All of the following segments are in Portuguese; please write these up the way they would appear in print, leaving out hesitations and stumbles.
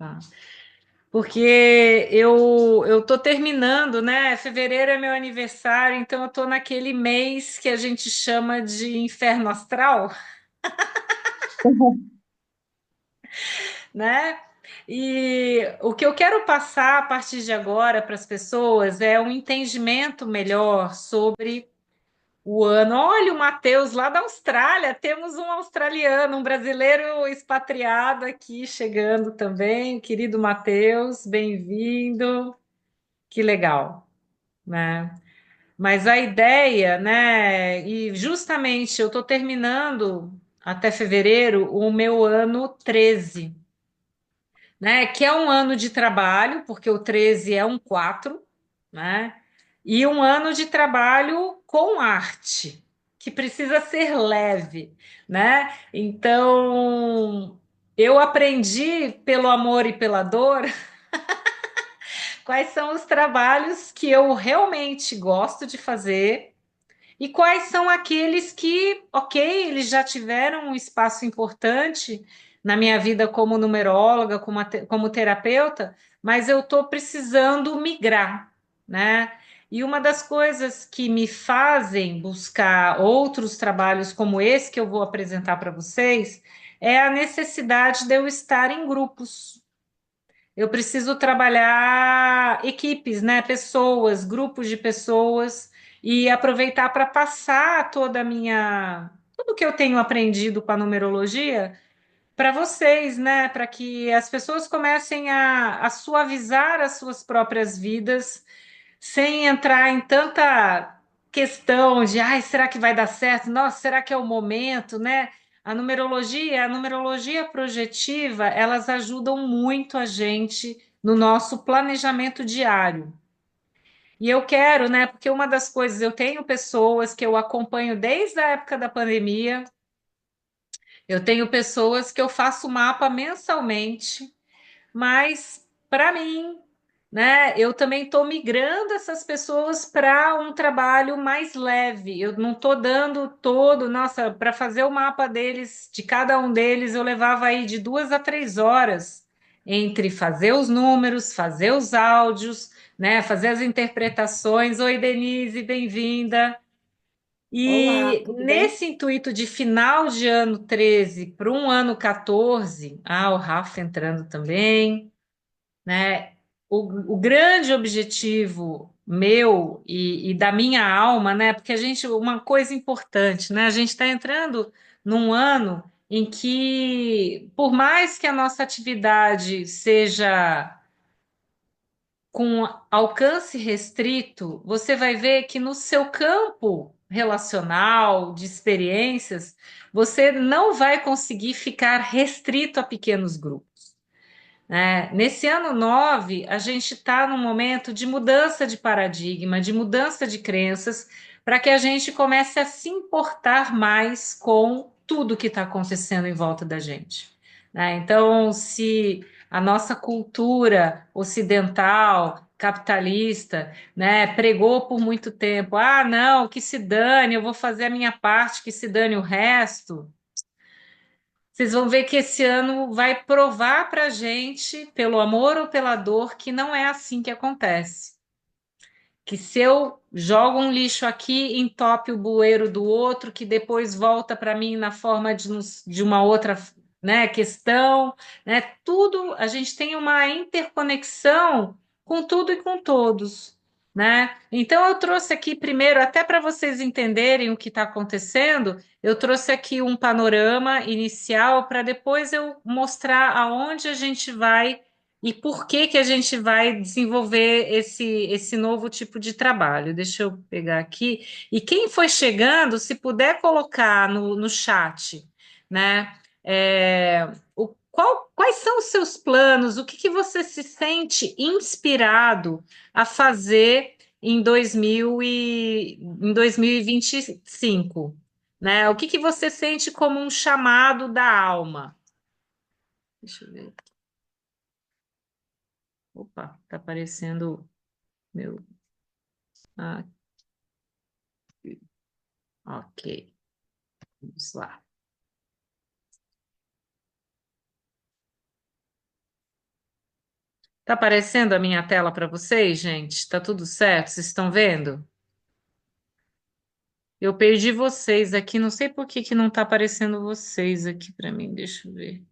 Tá. Porque eu tô terminando, né? Fevereiro é meu aniversário, então eu tô naquele mês que a gente chama de inferno astral, né? E o que eu quero passar a partir de agora para as pessoas é um entendimento melhor sobre o ano. Olha, o Matheus lá da Austrália, temos um australiano, um brasileiro expatriado aqui chegando também, querido Matheus, bem-vindo. Que legal, né? Mas a ideia, né? E justamente eu estou terminando até fevereiro o meu ano 13, né? Que é um ano de trabalho, porque o 13 é um 4, né? E um ano de trabalho com arte, que precisa ser leve, né? Então, eu aprendi pelo amor e pela dor quais são os trabalhos que eu realmente gosto de fazer e quais são aqueles que, ok, eles já tiveram um espaço importante na minha vida como numeróloga, como terapeuta, mas eu estou precisando migrar, né? E uma das coisas que me fazem buscar outros trabalhos como esse que eu vou apresentar para vocês é a necessidade de eu estar em grupos. Eu preciso trabalhar equipes, né? Pessoas, grupos de pessoas e aproveitar para passar tudo que eu tenho aprendido com a numerologia para vocês, né? Para que as pessoas comecem a suavizar as suas próprias vidas sem entrar em tanta questão de, ai, será que vai dar certo? Nossa, será que é o momento, né? A numerologia projetiva, elas ajudam muito a gente no nosso planejamento diário. E eu quero, né? Porque uma das coisas, eu tenho pessoas que eu acompanho desde a época da pandemia, eu tenho pessoas que eu faço mapa mensalmente, mas para mim, né, eu também estou migrando essas pessoas para um trabalho mais leve. Eu não estou dando todo, nossa, para fazer o mapa deles, de cada um deles, eu levava aí de 2 a 3 horas entre fazer os números, fazer os áudios, né, fazer as interpretações. Oi, Denise, bem-vinda. Olá, E tudo bem? nesse intuito de final de ano 13 para um ano 14, o Rafa entrando também, né? O grande objetivo meu e da minha alma, né? Porque uma coisa importante, né? A gente está entrando num ano em que, por mais que a nossa atividade seja com alcance restrito, você vai ver que no seu campo relacional, de experiências, você não vai conseguir ficar restrito a pequenos grupos, né? Nesse ano 9, a gente está num momento de mudança de paradigma, de mudança de crenças, para que a gente comece a se importar mais com tudo que está acontecendo em volta da gente, né? Então, se a nossa cultura ocidental, capitalista, né, pregou por muito tempo, não, que se dane, eu vou fazer a minha parte, que se dane o resto. Vocês vão ver que esse ano vai provar para a gente, pelo amor ou pela dor, que não é assim que acontece. Que se eu jogo um lixo aqui, entope o bueiro do outro, que depois volta para mim na forma de uma outra, né, questão, né? Tudo, a gente tem uma interconexão com tudo e com todos, né? Então eu trouxe aqui primeiro, até para vocês entenderem o que está acontecendo, eu trouxe aqui um panorama inicial para depois eu mostrar aonde a gente vai e por que que a gente vai desenvolver esse novo tipo de trabalho. Deixa eu pegar aqui. E quem foi chegando, se puder colocar no chat, né? Quais são os seus planos? O que que você se sente inspirado a fazer em 2025, né? O que que você sente como um chamado da alma? Deixa eu ver. Opa, tá aparecendo meu. Ah, ok, vamos lá. Tá aparecendo a minha tela para vocês, gente? Tá tudo certo? Vocês estão vendo? Eu perdi vocês aqui, não sei por que que não tá aparecendo vocês aqui para mim. Deixa eu ver.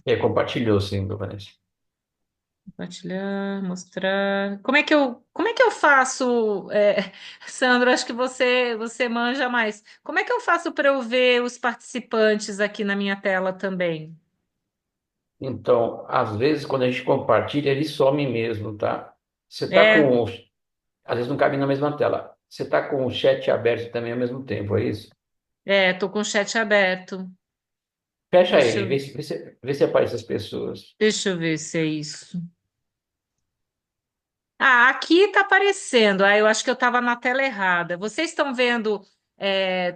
É, compartilhou sim, Vanessa. Compartilhar, mostrar. Como é que eu faço, Sandro? Acho que você manja mais. Como é que eu faço para eu ver os participantes aqui na minha tela também? Então, às vezes, quando a gente compartilha, ele some mesmo, tá? Você tá É, com. Às vezes não cabe na mesma tela. Você tá com o chat aberto também ao mesmo tempo, é isso? tô com o chat aberto. Fecha Deixa ele, eu, vê se aparece as pessoas. deixa eu ver se é isso. Ah, aqui tá aparecendo. Ah, eu acho que eu estava na tela errada. Vocês estão vendo,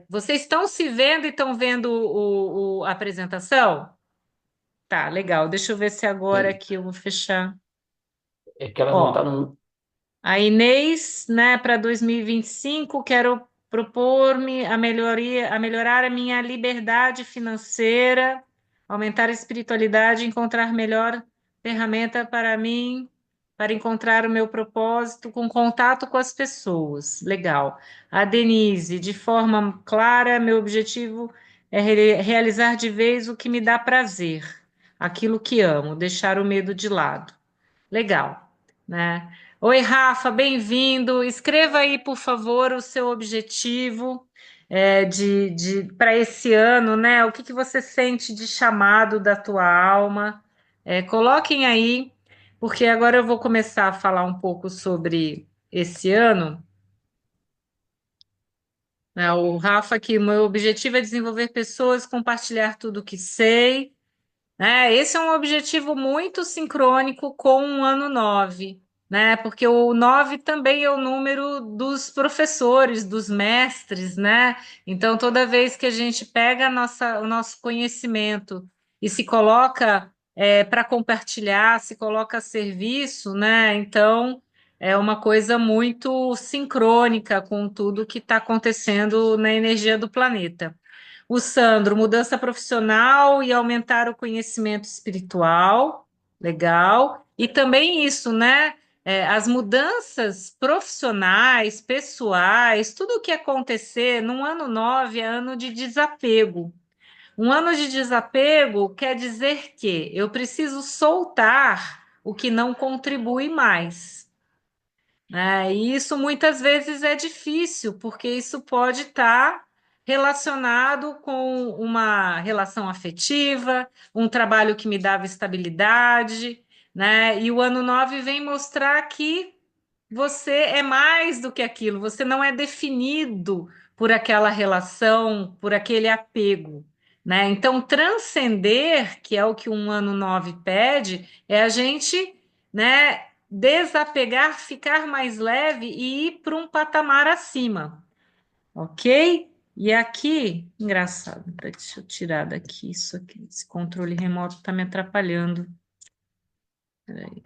vocês estão se vendo e estão vendo a apresentação? Tá, legal. Deixa eu ver se agora Sim. aqui eu vou fechar. É que elas não estão Ó, no. a Inês, né, para 2025, quero propor-me a melhorar a minha liberdade financeira, aumentar a espiritualidade, encontrar melhor ferramenta para mim, para encontrar o meu propósito com contato com as pessoas. Legal. A Denise, de forma clara, meu objetivo é realizar de vez o que me dá prazer, aquilo que amo, deixar o medo de lado. Legal, né? Oi, Rafa, bem-vindo. Escreva aí, por favor, o seu objetivo para esse ano, né? O que que você sente de chamado da tua alma? Coloquem aí, porque agora eu vou começar a falar um pouco sobre esse ano, né? O Rafa aqui, meu objetivo é desenvolver pessoas, compartilhar tudo o que sei. Esse é um objetivo muito sincrônico com o ano 9, né? Porque o 9 também é o número dos professores, dos mestres, né? Então, toda vez que a gente pega o nosso conhecimento e se coloca para compartilhar, se coloca a serviço, né? Então, é uma coisa muito sincrônica com tudo que está acontecendo na energia do planeta. O Sandro, mudança profissional e aumentar o conhecimento espiritual, legal. E também isso, né? As mudanças profissionais, pessoais, tudo o que acontecer num ano 9 é ano de desapego. Um ano de desapego quer dizer que eu preciso soltar o que não contribui mais. E isso muitas vezes é difícil, porque isso pode estar relacionado com uma relação afetiva, um trabalho que me dava estabilidade, né? E o ano 9 vem mostrar que você é mais do que aquilo, você não é definido por aquela relação, por aquele apego, né? Então, transcender, que é o que um ano 9 pede, é a gente, né, desapegar, ficar mais leve e ir para um patamar acima, ok? E aqui, engraçado, deixa eu tirar daqui isso aqui, esse controle remoto está me atrapalhando. Peraí,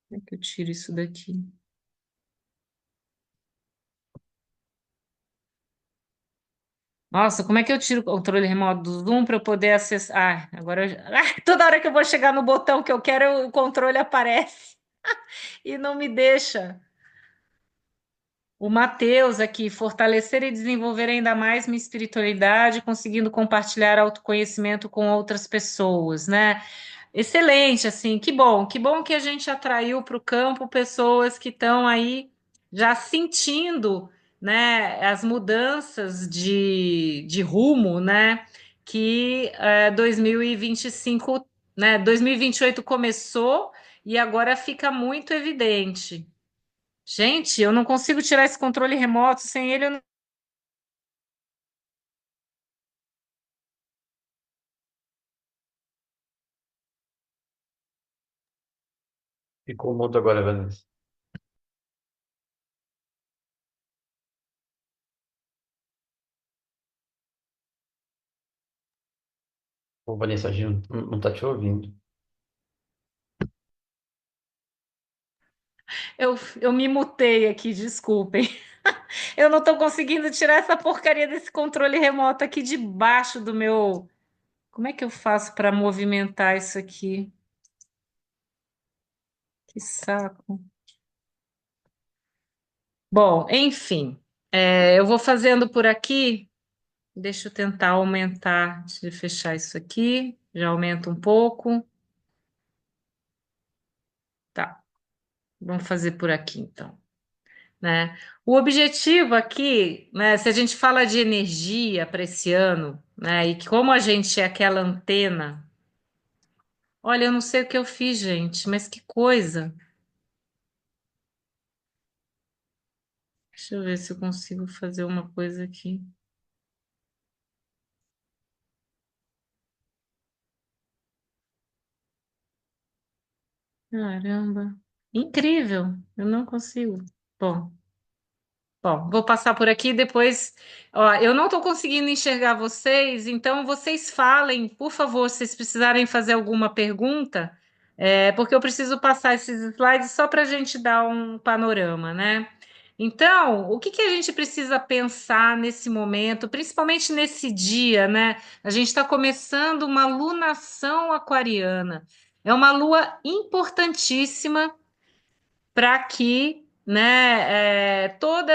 como é que eu tiro isso daqui? Nossa, como é que eu tiro o controle remoto do Zoom para eu poder acessar? Agora, toda hora que eu vou chegar no botão que eu quero, o controle aparece e não me deixa. O Matheus aqui, fortalecer e desenvolver ainda mais minha espiritualidade, conseguindo compartilhar autoconhecimento com outras pessoas, né? Excelente, assim, que bom que a gente atraiu para o campo pessoas que estão aí já sentindo, né, as mudanças de rumo, né, que 2025, né, 2028 começou e agora fica muito evidente. Gente, eu não consigo tirar esse controle remoto, sem ele eu não... Ficou mudo agora, Vanessa. Ô, Vanessa, a gente não tá te ouvindo. Eu me mutei aqui, desculpem. Eu não estou conseguindo tirar essa porcaria desse controle remoto aqui debaixo do meu Como é que eu faço para movimentar isso aqui? Que saco. Bom, enfim, eu vou fazendo por aqui. Deixa eu tentar aumentar, deixa eu fechar isso aqui. Já aumenta um pouco. Tá, vamos fazer por aqui então, né? O objetivo aqui, né, se a gente fala de energia para esse ano, né, e que como a gente é aquela antena, olha, eu não sei o que eu fiz, gente, mas que coisa. Deixa eu ver se eu consigo fazer uma coisa aqui. Caramba, incrível, eu não consigo. Bom. Bom, vou passar por aqui depois. Ó, eu não estou conseguindo enxergar vocês, então vocês falem, por favor, se vocês precisarem fazer alguma pergunta, porque eu preciso passar esses slides só para a gente dar um panorama, né? Então, o que que a gente precisa pensar nesse momento, principalmente nesse dia, né? A gente está começando uma lunação aquariana. É uma lua importantíssima para que, né, todo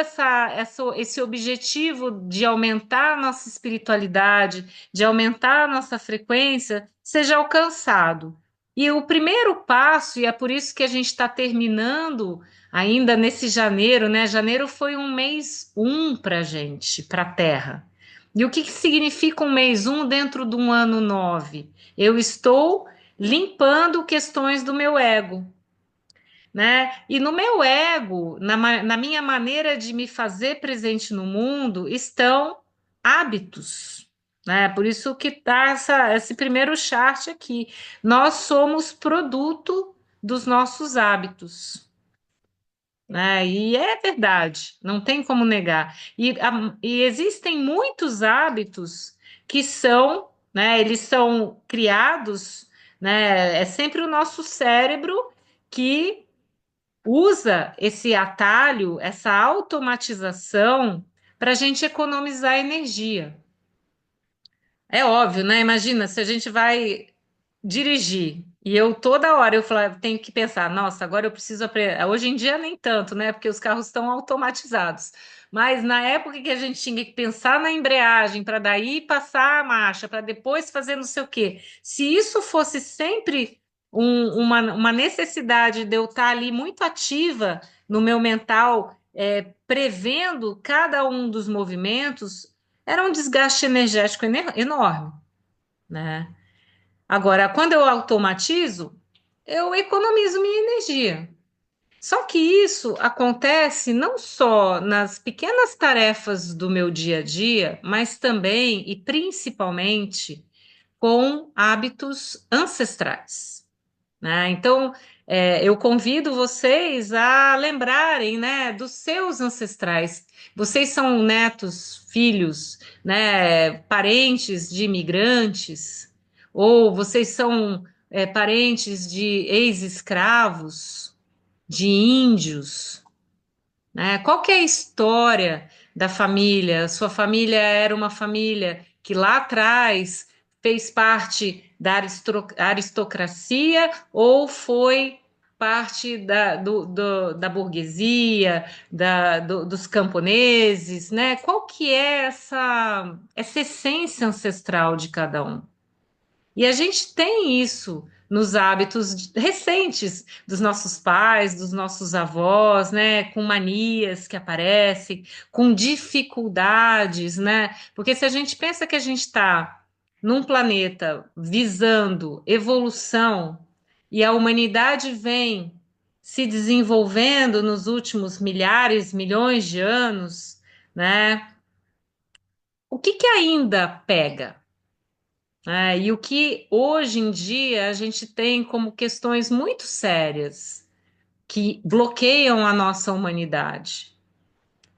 esse objetivo de aumentar a nossa espiritualidade, de aumentar a nossa frequência, seja alcançado. E o primeiro passo, e é por isso que a gente está terminando ainda nesse janeiro, né? Janeiro foi um mês um para a gente, para a Terra. E o que, que significa um mês um dentro de um ano nove? Eu estou limpando questões do meu ego, né? E no meu ego, na minha maneira de me fazer presente no mundo, estão hábitos, né? Por isso que está esse primeiro chart aqui. Nós somos produto dos nossos hábitos, né? E é verdade, não tem como negar. E existem muitos hábitos que são, né? Eles são criados, né? É sempre o nosso cérebro que usa esse atalho, essa automatização para a gente economizar energia. É óbvio, né? Imagina se a gente vai dirigir e eu toda hora eu falo, tenho que pensar, nossa, agora eu preciso aprender. Hoje em dia nem tanto, né? Porque os carros estão automatizados. Mas na época que a gente tinha que pensar na embreagem para daí passar a marcha, para depois fazer não sei o quê. Se isso fosse sempre uma necessidade de eu estar ali muito ativa no meu mental, prevendo cada um dos movimentos, era um desgaste energético enorme, né? Agora, quando eu automatizo, eu economizo minha energia. Só que isso acontece não só nas pequenas tarefas do meu dia a dia, mas também e principalmente com hábitos ancestrais, né? Então, eu convido vocês a lembrarem, né, dos seus ancestrais. Vocês são netos, filhos, né, parentes de imigrantes, ou vocês são, parentes de ex-escravos, de índios, né? Qual que é a história da família? Sua família era uma família que lá atrás fez parte da aristocracia ou foi parte da burguesia, dos camponeses, né? Qual que é essa essência ancestral de cada um? E a gente tem isso nos hábitos recentes dos nossos pais, dos nossos avós, né? Com manias que aparecem, com dificuldades, né? Porque se a gente pensa que a gente está num planeta visando evolução e a humanidade vem se desenvolvendo nos últimos milhares, milhões de anos, né? O que que ainda pega? E o que hoje em dia a gente tem como questões muito sérias que bloqueiam a nossa humanidade,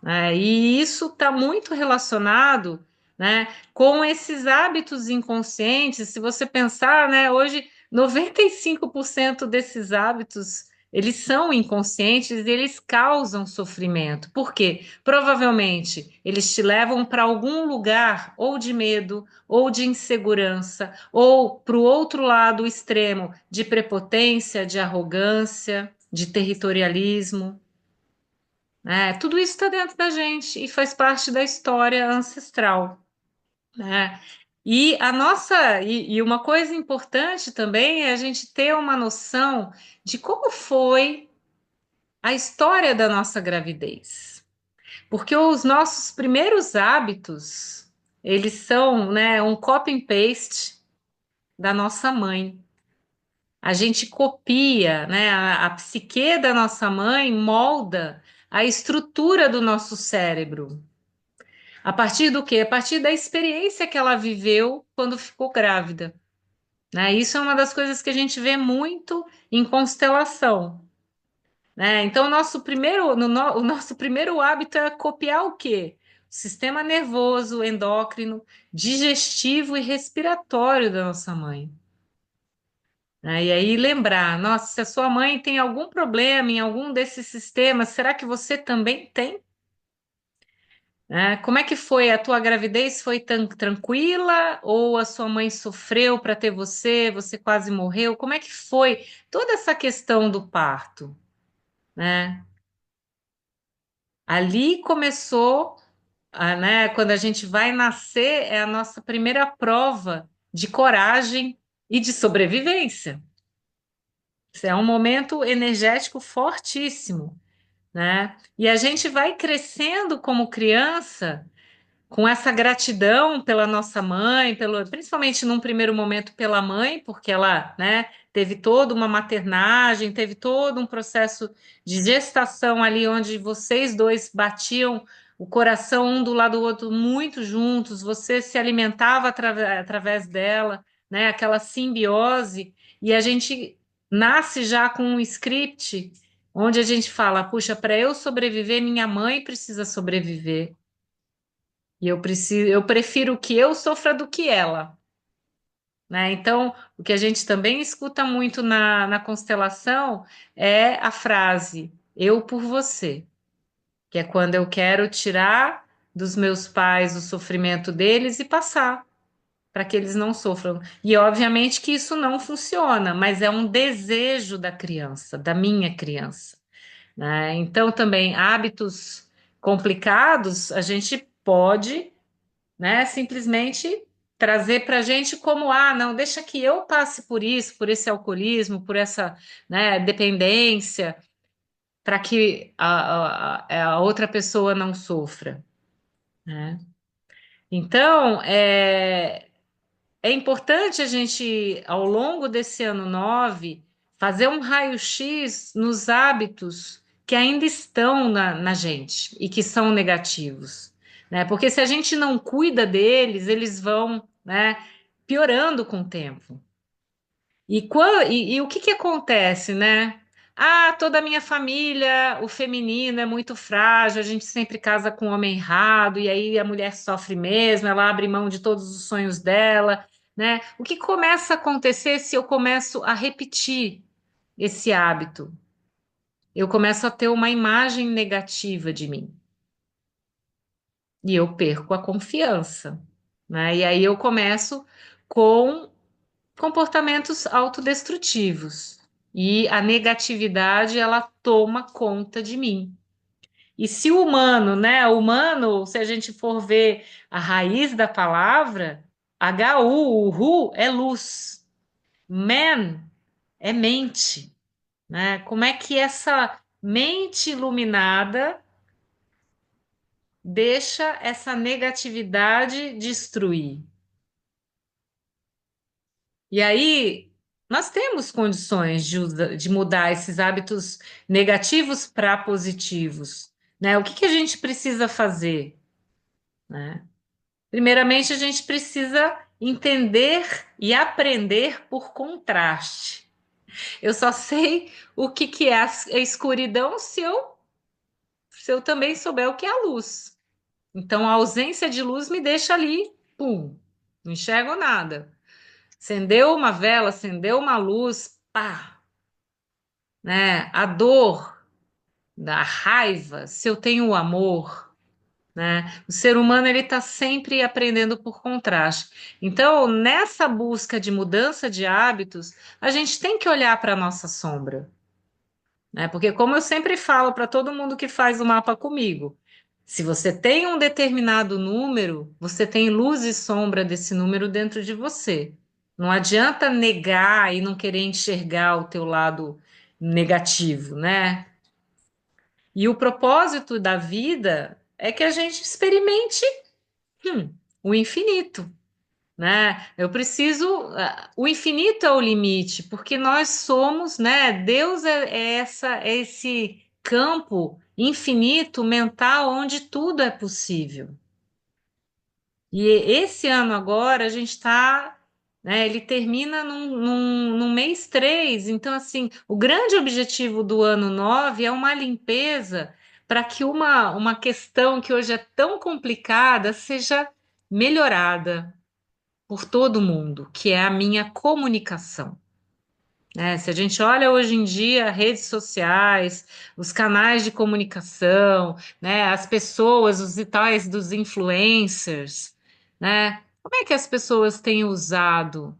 né? E isso está muito relacionado, né, com esses hábitos inconscientes. Se você pensar, né, hoje 95% desses hábitos eles são inconscientes e eles causam sofrimento. Por quê? Provavelmente eles te levam para algum lugar ou de medo, ou de insegurança, ou para o outro lado o extremo de prepotência, de arrogância, de territorialismo. Né? Tudo isso está dentro da gente e faz parte da história ancestral. Né? E uma coisa importante também é a gente ter uma noção de como foi a história da nossa gravidez. Porque os nossos primeiros hábitos, eles são, né, um copy and paste da nossa mãe. A gente copia, né, a psique da nossa mãe molda a estrutura do nosso cérebro. A partir do quê? A partir da experiência que ela viveu quando ficou grávida. Né? Isso é uma das coisas que a gente vê muito em constelação. Né? Então, o nosso primeiro hábito é copiar o quê? O sistema nervoso, endócrino, digestivo e respiratório da nossa mãe. Né? E aí lembrar, nossa, se a sua mãe tem algum problema em algum desses sistemas, será que você também tem? Né? Como é que foi? A tua gravidez foi tranquila ou a sua mãe sofreu para ter você? Você quase morreu? Como é que foi toda essa questão do parto? Né? Ali começou, né? Quando a gente vai nascer, é a nossa primeira prova de coragem e de sobrevivência. Isso é um momento energético fortíssimo, né? E a gente vai crescendo como criança com essa gratidão pela nossa mãe, principalmente num primeiro momento pela mãe, porque ela, né, teve toda uma maternagem, teve todo um processo de gestação ali onde vocês dois batiam o coração um do lado do outro muito juntos, você se alimentava através dela, né, aquela simbiose, e a gente nasce já com um script onde a gente fala, puxa, para eu sobreviver, minha mãe precisa sobreviver. E eu prefiro que eu sofra do que ela, né? Então, o que a gente também escuta muito na constelação é a frase eu por você, que é quando eu quero tirar dos meus pais o sofrimento deles e passar para que eles não sofram. E obviamente que isso não funciona, mas é um desejo da criança, da minha criança, né? Então, também hábitos complicados, a gente pode, né? Simplesmente trazer para a gente como, ah, não, deixa que eu passe por isso, por esse alcoolismo, por essa, né, dependência, para que a outra pessoa não sofra, né? Então, é importante a gente, ao longo desse ano 9 fazer um raio-x nos hábitos que ainda estão na gente e que são negativos, né? Porque se a gente não cuida deles, eles vão, né, piorando com o tempo. E o que que acontece, né? Ah, toda a minha família, o feminino é muito frágil, a gente sempre casa com o homem errado, e aí a mulher sofre mesmo, ela abre mão de todos os sonhos dela, né? O que começa a acontecer se eu começo a repetir esse hábito? Eu começo a ter uma imagem negativa de mim, e eu perco a confiança, né? E aí eu começo com comportamentos autodestrutivos. E a negatividade, ela toma conta de mim. E se o humano, né, o humano, se a gente for ver a raiz da palavra, HU, o Hu é luz, man é mente, né? Como é que essa mente iluminada deixa essa negatividade destruir? E aí, nós temos condições de mudar esses hábitos negativos para positivos, né? O que que a gente precisa fazer, né? Primeiramente, a gente precisa entender e aprender por contraste. Eu só sei o que que é a escuridão se eu também souber o que é a luz. Então, a ausência de luz me deixa ali, pum, não enxergo nada. Acendeu uma vela, acendeu uma luz, pá, né? A dor, da raiva, se eu tenho o amor, né? O ser humano ele está sempre aprendendo por contraste. Então, nessa busca de mudança de hábitos, a gente tem que olhar para a nossa sombra, né? Porque, como eu sempre falo para todo mundo que faz o mapa comigo, se você tem um determinado número, você tem luz e sombra desse número dentro de você. Não adianta negar e não querer enxergar o teu lado negativo, né? E o propósito da vida é que a gente experimente o infinito, né? Eu preciso. O infinito é o limite, porque nós somos, né? Deus é esse campo infinito mental onde tudo é possível. E esse ano agora a gente está, né, ele termina no mês 3. Então, assim, o grande objetivo do ano 9 é uma limpeza para que uma questão que hoje é tão complicada seja melhorada por todo mundo, que é a minha comunicação. Né? Se a gente olha hoje em dia redes sociais, os canais de comunicação, né, as pessoas, os tais dos influencers, né? Como é que as pessoas têm usado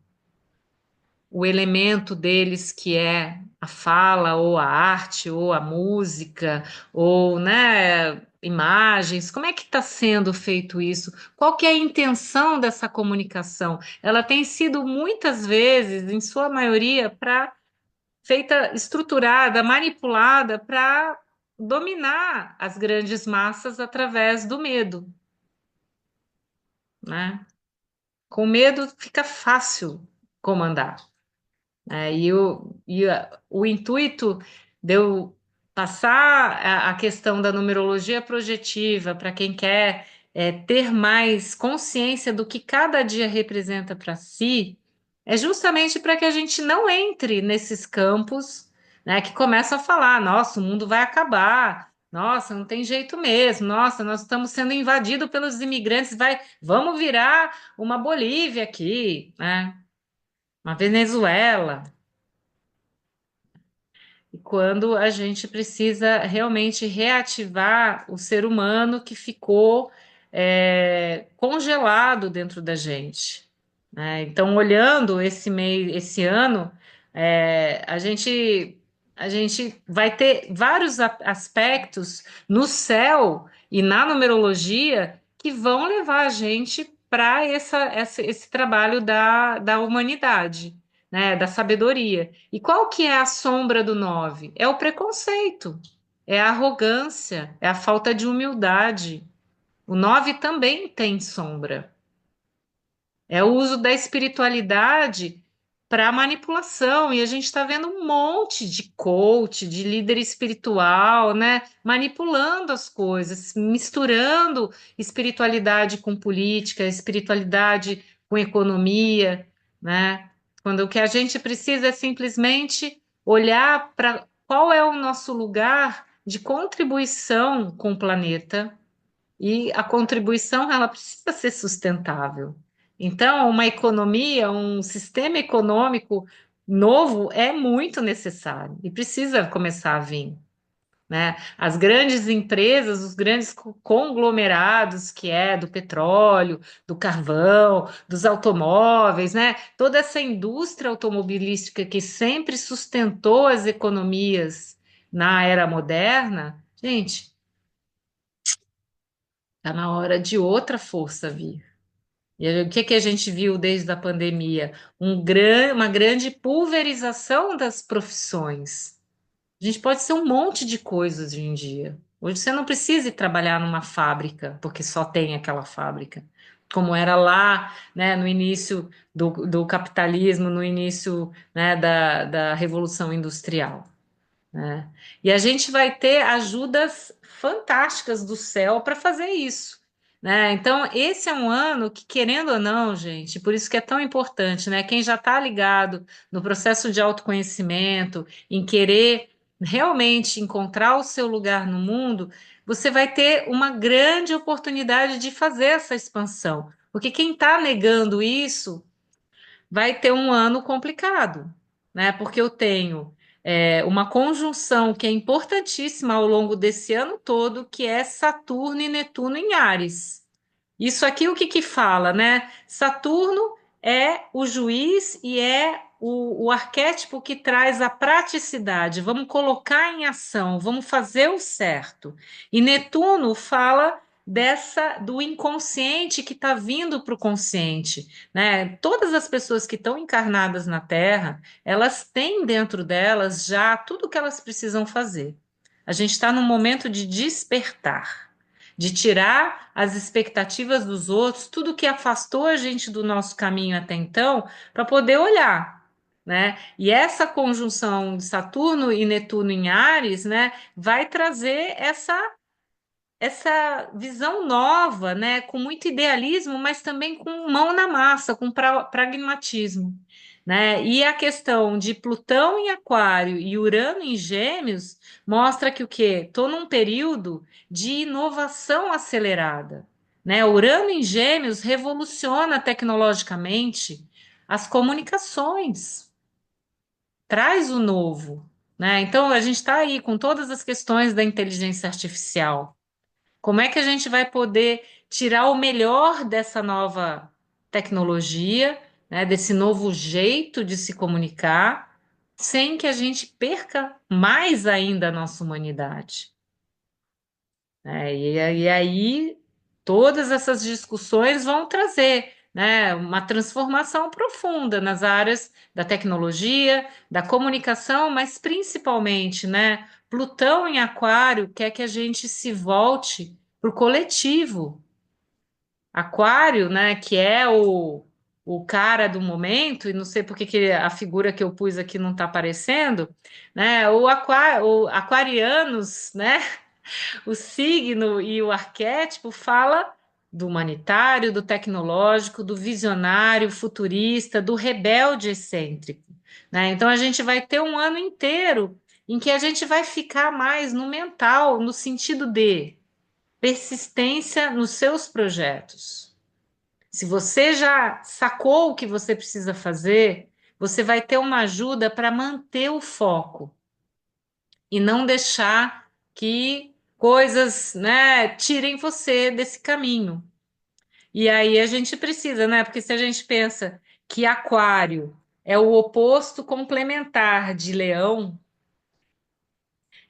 o elemento deles que é a fala, ou a arte, ou a música, ou, né, imagens? Como é que está sendo feito isso? Qual que é a intenção dessa comunicação? Ela tem sido muitas vezes, em sua maioria, para feita, estruturada, manipulada para dominar as grandes massas através do medo, né? Com medo fica fácil comandar. O intuito de eu passar a questão da numerologia projetiva para quem quer ter mais consciência do que cada dia representa para si, é justamente para que a gente não entre nesses campos, né, que começam a falar: nossa, o mundo vai acabar. Nossa, não tem jeito mesmo. Nossa, nós estamos sendo invadidos pelos imigrantes. Vamos virar uma Bolívia aqui, né? Uma Venezuela. E quando a gente precisa realmente reativar o ser humano que ficou congelado dentro da gente, né? Então, olhando esse ano, a gente vai ter vários aspectos no céu e na numerologia que vão levar a gente para esse trabalho da humanidade, né? Da sabedoria. E qual que é a sombra do 9? É o preconceito, é a arrogância, é a falta de humildade. O 9 também tem sombra. É o uso da espiritualidade para manipulação. E a gente está vendo um monte de coach, de líder espiritual, né? Manipulando as coisas, misturando espiritualidade com política, espiritualidade com economia, né? Quando o que a gente precisa é simplesmente olhar para qual é o nosso lugar de contribuição com o planeta, e a contribuição ela precisa ser sustentável. Então, uma economia, um sistema econômico novo é muito necessário e precisa começar a vir, né? As grandes empresas, os grandes conglomerados que é do petróleo, do carvão, dos automóveis, né? Toda essa indústria automobilística que sempre sustentou as economias na era moderna, gente, está na hora de outra força vir. E o que que a gente viu desde a pandemia? Uma grande pulverização das profissões. A gente pode ser um monte de coisas hoje em dia. Hoje você não precisa ir trabalhar numa fábrica, porque só tem aquela fábrica. Como era lá, né, no início do capitalismo, no início, né, da Revolução Industrial, né? E a gente vai ter ajudas fantásticas do céu para fazer isso, né? Então, esse é um ano que, querendo ou não, gente, por isso que é tão importante, né? Quem já está ligado no processo de autoconhecimento, em querer realmente encontrar o seu lugar no mundo, você vai ter uma grande oportunidade de fazer essa expansão. Porque quem está negando isso vai ter um ano complicado, né? Porque eu tenho uma conjunção que é importantíssima ao longo desse ano todo, que é Saturno e Netuno em Áries. Isso aqui o que que fala, né? Saturno é o juiz e é o arquétipo que traz a praticidade. Vamos colocar em ação, vamos fazer o certo. E Netuno fala dessa do inconsciente que está vindo para o consciente, né? Todas as pessoas que estão encarnadas na Terra, elas têm dentro delas já tudo o que elas precisam fazer. A gente está num momento de despertar, de tirar as expectativas dos outros, tudo que afastou a gente do nosso caminho até então, para poder olhar, né? E essa conjunção de Saturno e Netuno em Áries, né, vai trazer essa visão nova, né, com muito idealismo, mas também com mão na massa, com pragmatismo, né? E a questão de Plutão em Aquário e Urano em Gêmeos mostra que o quê? Estou num período de inovação acelerada, né? Urano em Gêmeos revoluciona tecnologicamente as comunicações, traz o novo, né? Então a gente está aí com todas as questões da inteligência artificial. Como é que a gente vai poder tirar o melhor dessa nova tecnologia, né, desse novo jeito de se comunicar, sem que a gente perca mais ainda a nossa humanidade? Né? E aí todas essas discussões vão trazer, né, uma transformação profunda nas áreas da tecnologia, da comunicação, mas principalmente, né, Plutão em Aquário quer que a gente se volte para o coletivo. Aquário, né, que é o cara do momento, e não sei por que que a figura que eu pus aqui não está aparecendo, né, o aquarianos, né, o signo e o arquétipo fala do humanitário, do tecnológico, do visionário, futurista, do rebelde excêntrico, né? Então a gente vai ter um ano inteiro em que a gente vai ficar mais no mental, no sentido de persistência nos seus projetos. Se você já sacou o que você precisa fazer, você vai ter uma ajuda para manter o foco e não deixar que coisas, né, tirem você desse caminho. E aí a gente precisa, né? Porque se a gente pensa que Aquário é o oposto complementar de Leão,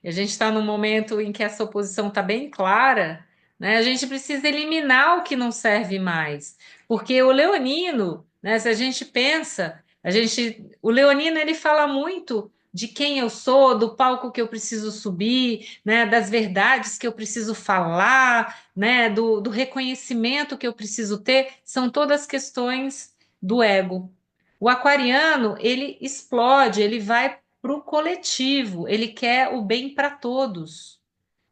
e a gente está num momento em que essa oposição está bem clara, né? A gente precisa eliminar o que não serve mais, porque o leonino, né? Se a gente pensa, o leonino ele fala muito de quem eu sou, do palco que eu preciso subir, né? Das verdades que eu preciso falar, né? Do reconhecimento que eu preciso ter, são todas questões do ego. O aquariano, ele explode, ele vai para o coletivo, ele quer o bem para todos,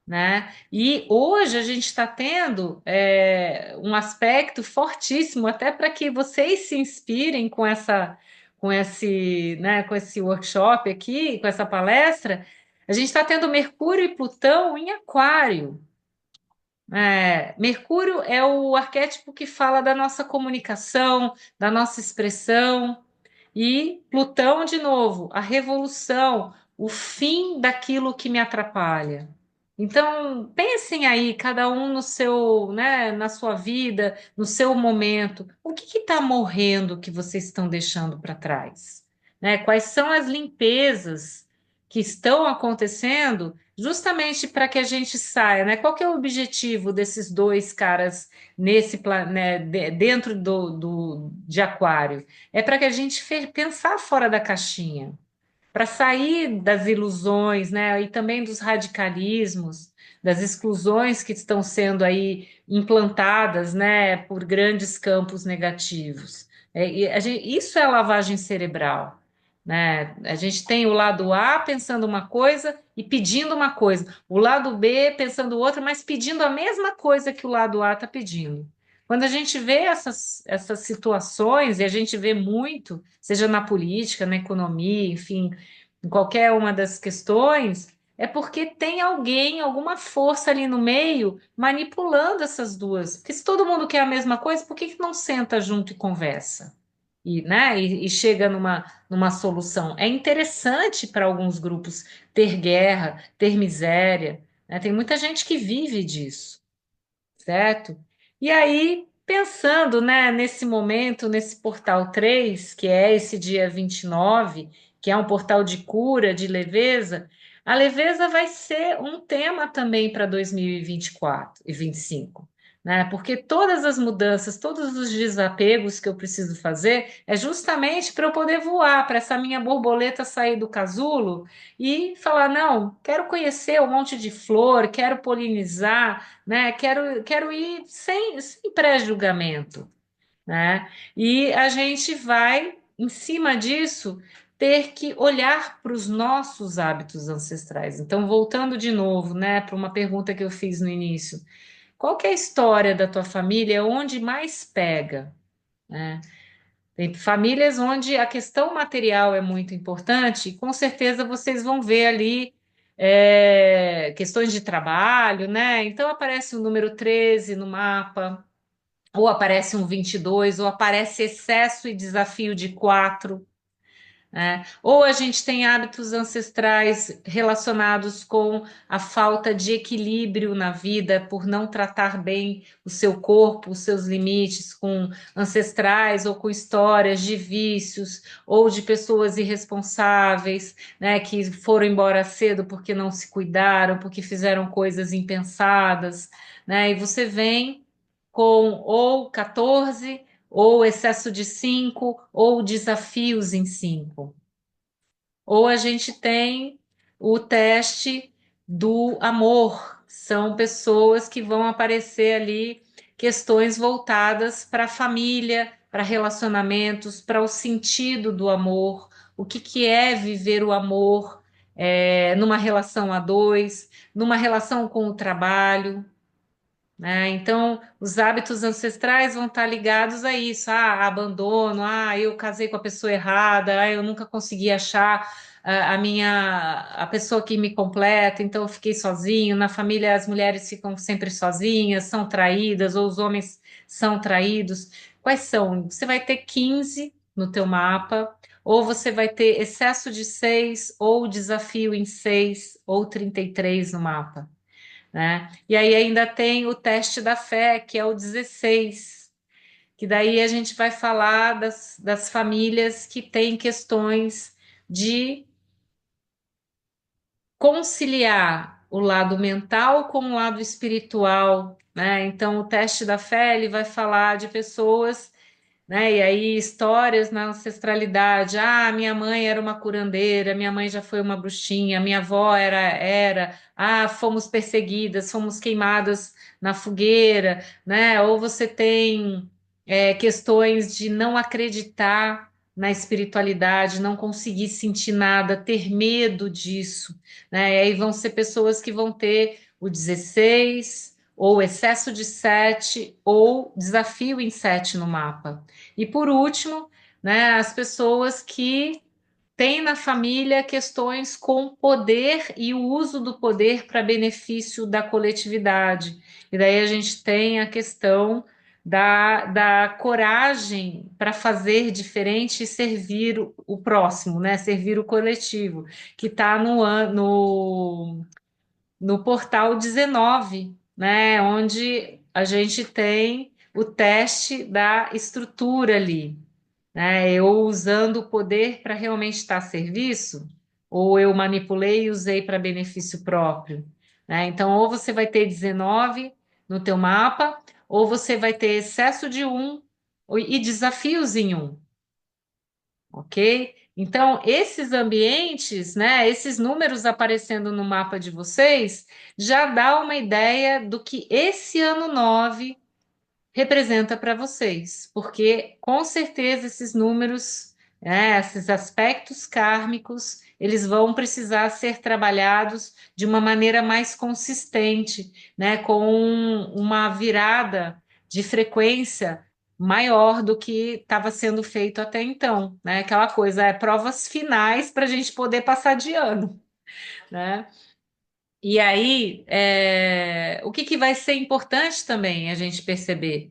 né? E hoje a gente está tendo um aspecto fortíssimo, até para que vocês se inspirem com esse workshop aqui, com essa palestra. A gente está tendo Mercúrio e Plutão em Aquário. Mercúrio é o arquétipo que fala da nossa comunicação, da nossa expressão. E Plutão, de novo, a revolução, o fim daquilo que me atrapalha. Então, pensem aí, cada um no seu, né, na sua vida, no seu momento, o que está morrendo que vocês estão deixando para trás? Né? Quais são as limpezas que estão acontecendo justamente para que a gente saia, né? Qual que é o objetivo desses dois caras né, dentro de Aquário? É para que a gente pensar fora da caixinha, para sair das ilusões, né, e também dos radicalismos, das exclusões que estão sendo aí implantadas, né, por grandes campos negativos. Isso é lavagem cerebral, né? A gente tem o lado A pensando uma coisa e pedindo uma coisa, o lado B pensando outra, mas pedindo a mesma coisa que o lado A está pedindo. Quando a gente vê essas situações, e a gente vê muito, seja na política, na economia, enfim, em qualquer uma das questões, é porque tem alguém, alguma força ali no meio manipulando essas duas. Porque se todo mundo quer a mesma coisa, por que que não senta junto e conversa? e chega numa solução. É interessante para alguns grupos ter guerra, ter miséria, né? Tem muita gente que vive disso, certo? E aí, pensando, né, nesse momento, nesse portal 3 que é esse dia 29 que é um portal de cura, de leveza, a leveza vai ser um tema também para 2024 e 25, né? Porque todas as mudanças, todos os desapegos que eu preciso fazer é justamente para eu poder voar, para essa minha borboleta sair do casulo e falar, não, quero conhecer um monte de flor, quero polinizar, né? Quero ir sem pré-julgamento, né? E a gente vai, em cima disso, ter que olhar para os nossos hábitos ancestrais. Então, voltando de novo, né, para uma pergunta que eu fiz no início, qual que é a história da tua família onde mais pega, né? Tem famílias onde a questão material é muito importante, e com certeza vocês vão ver ali questões de trabalho, né? Então aparece o número 13 no mapa, ou aparece um 22, ou aparece excesso e desafio de 4, né? Ou a gente tem hábitos ancestrais relacionados com a falta de equilíbrio na vida, por não tratar bem o seu corpo, os seus limites, com ancestrais ou com histórias de vícios ou de pessoas irresponsáveis, né, que foram embora cedo porque não se cuidaram, porque fizeram coisas impensadas, né? E você vem com ou 14 ou excesso de 5 ou desafios em 5. Ou a gente tem o teste do amor. São pessoas que vão aparecer ali, questões voltadas para a família, para relacionamentos, para o sentido do amor, o que que é viver o amor numa relação a dois, numa relação com o trabalho, né? Então, os hábitos ancestrais vão estar ligados a isso, abandono, eu casei com a pessoa errada, eu nunca consegui achar a pessoa que me completa, então eu fiquei sozinho. Na família, as mulheres ficam sempre sozinhas, são traídas, ou os homens são traídos. Quais são? Você vai ter 15 no teu mapa, ou você vai ter excesso de 6, ou desafio em 6, ou 33 no mapa, né? E aí ainda tem o teste da fé, que é o 16, que daí a gente vai falar das famílias que têm questões de conciliar o lado mental com o lado espiritual, né? Então, o teste da fé, ele vai falar de pessoas, né? E aí, histórias na ancestralidade. Minha mãe era uma curandeira, minha mãe já foi uma bruxinha, minha avó era. Fomos perseguidas, fomos queimadas na fogueira, né? Ou você tem questões de não acreditar na espiritualidade, não conseguir sentir nada, ter medo disso, né? E aí vão ser pessoas que vão ter o 16, ou excesso de 7, ou desafio em 7 no mapa. E por último, né, as pessoas que têm na família questões com poder e o uso do poder para benefício da coletividade. E daí a gente tem a questão da coragem para fazer diferente e servir o próximo, né? Servir o coletivo, que está no portal 19, né, onde a gente tem o teste da estrutura ali, né? Eu usando o poder para realmente estar a serviço, ou eu manipulei e usei para benefício próprio, né? Então, ou você vai ter 19 no teu mapa, ou você vai ter excesso de um e desafios em um, ok? Então, esses ambientes, né, esses números aparecendo no mapa de vocês, já dá uma ideia do que esse ano 9 representa para vocês, porque com certeza esses números, né, esses aspectos kármicos, eles vão precisar ser trabalhados de uma maneira mais consistente, né, com uma virada de frequência maior do que estava sendo feito até então, né? Aquela coisa, provas finais para a gente poder passar de ano, né? E aí, o que que vai ser importante também a gente perceber?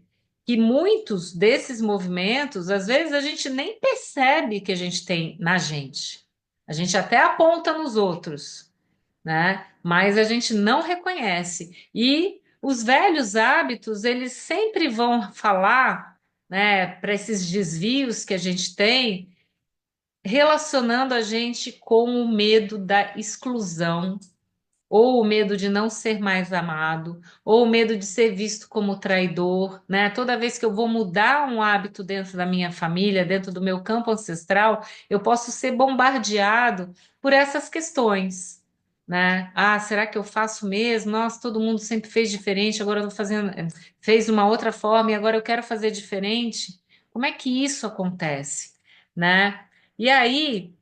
que muitos desses movimentos, às vezes, a gente nem percebe que a gente tem na gente. A gente até aponta nos outros, né? Mas a gente não reconhece. E os velhos hábitos, eles sempre vão falar, né, para esses desvios que a gente tem, relacionando a gente com o medo da exclusão, ou o medo de não ser mais amado, ou o medo de ser visto como traidor, né? Toda vez que eu vou mudar um hábito dentro da minha família, dentro do meu campo ancestral, eu posso ser bombardeado por essas questões, né? Ah, será que eu faço mesmo? Nossa, todo mundo sempre fez diferente, agora eu tô fazendo, fez uma outra forma e agora eu quero fazer diferente. Como é que isso acontece, né? E aí,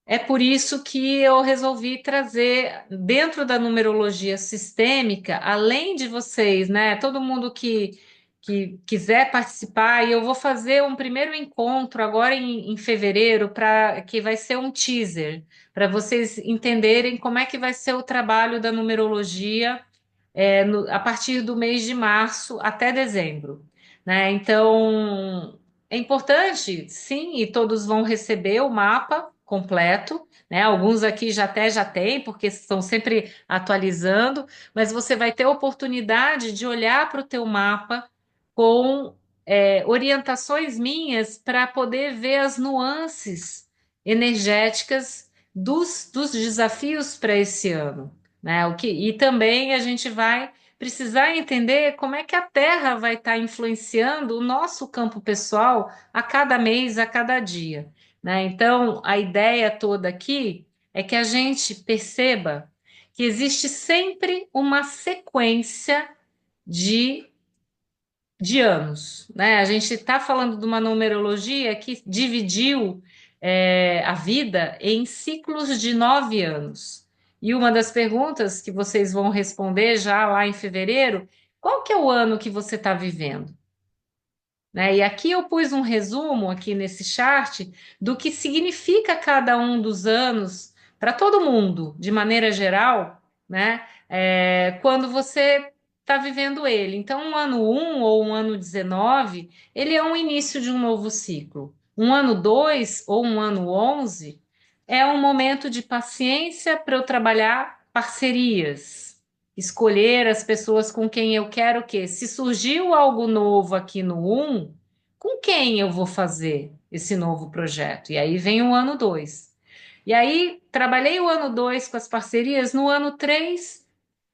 é por isso que eu resolvi trazer dentro da numerologia sistêmica, além de vocês, né? Todo mundo que quiser participar, e eu vou fazer um primeiro encontro agora em fevereiro, para que vai ser um teaser, para vocês entenderem como é que vai ser o trabalho da numerologia a partir do mês de março até dezembro, né? Então, é importante, sim, e todos vão receber o mapa completo, né? Alguns aqui já têm, porque estão sempre atualizando, mas você vai ter a oportunidade de olhar para o teu mapa com orientações minhas para poder ver as nuances energéticas dos desafios para esse ano, né? E também a gente vai precisar entender como é que a Terra vai estar influenciando o nosso campo pessoal a cada mês, a cada dia, né? Então, a ideia toda aqui é que a gente perceba que existe sempre uma sequência de de anos, né? A gente está falando de uma numerologia que dividiu a vida em ciclos de 9 anos. E uma das perguntas que vocês vão responder já lá em fevereiro, qual que é o ano que você está vivendo? Né? E aqui eu pus um resumo aqui nesse chart do que significa cada um dos anos para todo mundo, de maneira geral, né? Quando você está vivendo ele. Então, um ano um ou um ano 19, ele é um início de um novo ciclo. Um ano 2 ou um ano 11 é um momento de paciência para eu trabalhar parcerias, escolher as pessoas com quem eu quero o quê? Se surgiu algo novo aqui no um, com quem eu vou fazer esse novo projeto? E aí vem o ano 2. E aí trabalhei o ano 2 com as parcerias, no ano 3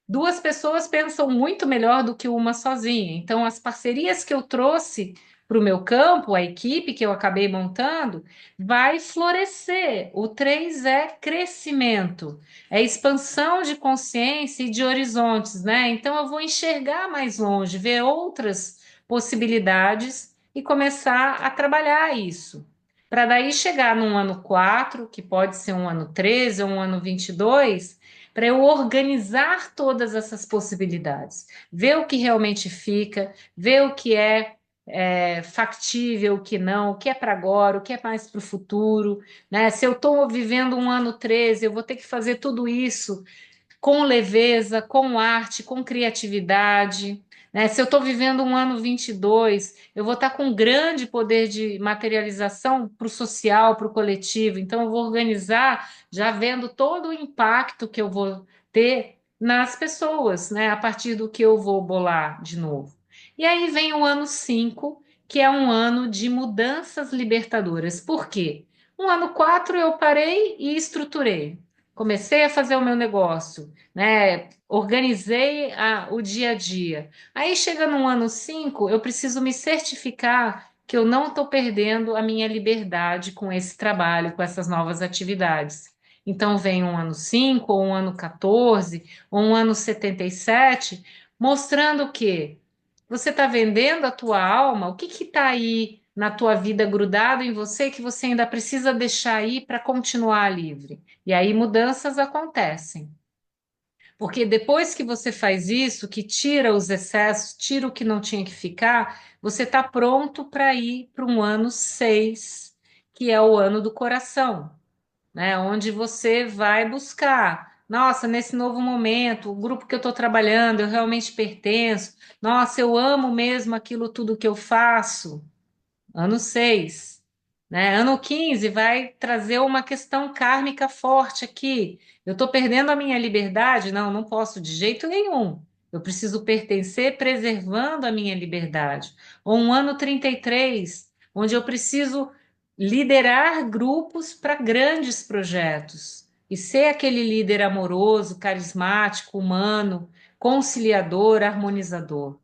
duas pessoas pensam muito melhor do que uma sozinha. Então, as parcerias que eu trouxe para o meu campo, a equipe que eu acabei montando, vai florescer. O 3 é crescimento, é expansão de consciência e de horizontes, né? Então, eu vou enxergar mais longe, ver outras possibilidades e começar a trabalhar isso. Para daí chegar num ano 4, que pode ser um ano 13 ou um ano 22, para eu organizar todas essas possibilidades, ver o que realmente fica, ver o que é factível, o que não, o que é para agora, o que é mais para o futuro, né? Se eu estou vivendo um ano 13, eu vou ter que fazer tudo isso com leveza, com arte, com criatividade, né? Se eu estou vivendo um ano 22, eu vou estar com um grande poder de materialização para o social, para o coletivo. Então, eu vou organizar já vendo todo o impacto que eu vou ter nas pessoas, né? A partir do que eu vou bolar de novo. E aí vem o ano 5, que é um ano de mudanças libertadoras. Por quê? Um ano 4 eu parei e estruturei. Comecei a fazer o meu negócio, né? Organizei o dia a dia. Aí chega no ano 5, eu preciso me certificar que eu não estou perdendo a minha liberdade com esse trabalho, com essas novas atividades. Então vem um ano 5, ou um ano 14, ou um ano 77, mostrando que você está vendendo a tua alma, o que está aí na tua vida grudado em você que você ainda precisa deixar aí para continuar livre? E aí mudanças acontecem. Porque depois que você faz isso, que tira os excessos, tira o que não tinha que ficar, você está pronto para ir para um ano 6, que é o ano do coração, né? Onde você vai buscar nossa, nesse novo momento, o grupo que eu estou trabalhando, eu realmente pertenço, nossa, eu amo mesmo aquilo tudo que eu faço. Ano 6, né? Ano 15 vai trazer uma questão kármica forte aqui. Eu estou perdendo a minha liberdade? Não, não posso de jeito nenhum. Eu preciso pertencer preservando a minha liberdade. Ou um ano 33, onde eu preciso liderar grupos para grandes projetos e ser aquele líder amoroso, carismático, humano, conciliador, harmonizador,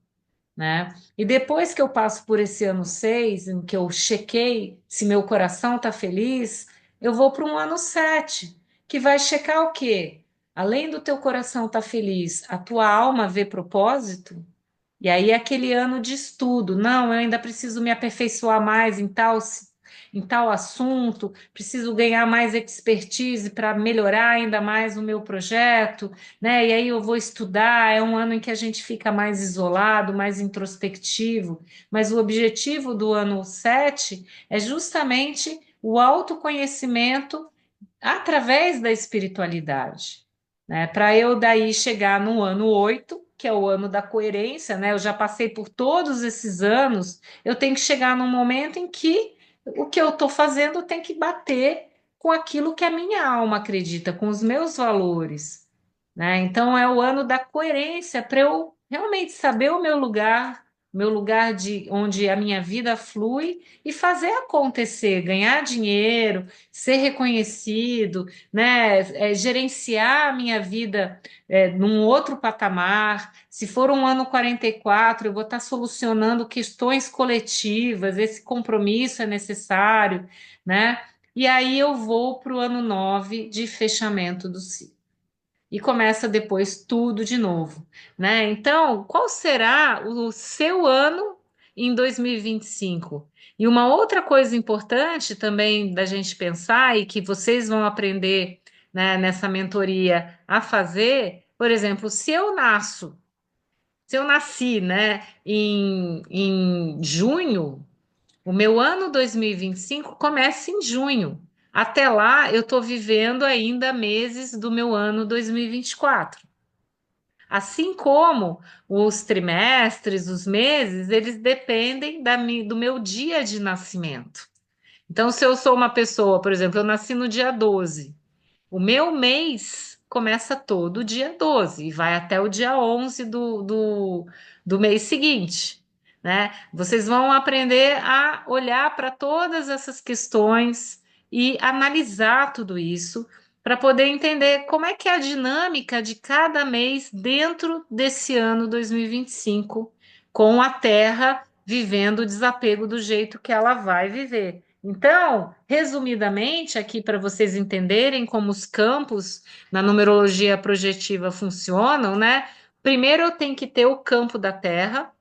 né? E depois que eu passo por esse ano 6, em que eu chequei se meu coração está feliz, eu vou para um ano 7, que vai checar o quê? Além do teu coração estar feliz, a tua alma vê propósito? E aí é aquele ano de estudo. Não, eu ainda preciso me aperfeiçoar mais em tal assunto, preciso ganhar mais expertise para melhorar ainda mais o meu projeto, né? E aí eu vou estudar. É um ano em que a gente fica mais isolado, mais introspectivo. Mas o objetivo do ano 7 é justamente o autoconhecimento através da espiritualidade, né? Para eu daí chegar no ano 8, que é o ano da coerência, né? Eu já passei por todos esses anos, eu tenho que chegar num momento em que o que eu estou fazendo tem que bater com aquilo que a minha alma acredita, com os meus valores, né? Então é o ano da coerência para eu realmente saber o meu lugar de onde a minha vida flui e fazer acontecer, ganhar dinheiro, ser reconhecido, né? Gerenciar a minha vida num outro patamar. Se for um ano 44, eu vou estar solucionando questões coletivas, esse compromisso é necessário, né? E aí eu vou para o ano 9 de fechamento do ciclo. E começa depois tudo de novo, né? Então, qual será o seu ano em 2025? E uma outra coisa importante também da gente pensar e que vocês vão aprender, né, nessa mentoria a fazer, por exemplo, se eu nasci, né, em junho, o meu ano 2025 começa em junho. Até lá, eu estou vivendo ainda meses do meu ano 2024. Assim como os trimestres, os meses, eles dependem do meu dia de nascimento. Então, se eu sou uma pessoa, por exemplo, eu nasci no dia 12, o meu mês começa todo dia 12 e vai até o dia 11 do mês seguinte, né? Vocês vão aprender a olhar para todas essas questões e analisar tudo isso para poder entender como é que é a dinâmica de cada mês dentro desse ano 2025, com a Terra vivendo o desapego do jeito que ela vai viver. Então, resumidamente, aqui para vocês entenderem como os campos na numerologia projetiva funcionam, né? Primeiro eu tenho que ter o campo da Terra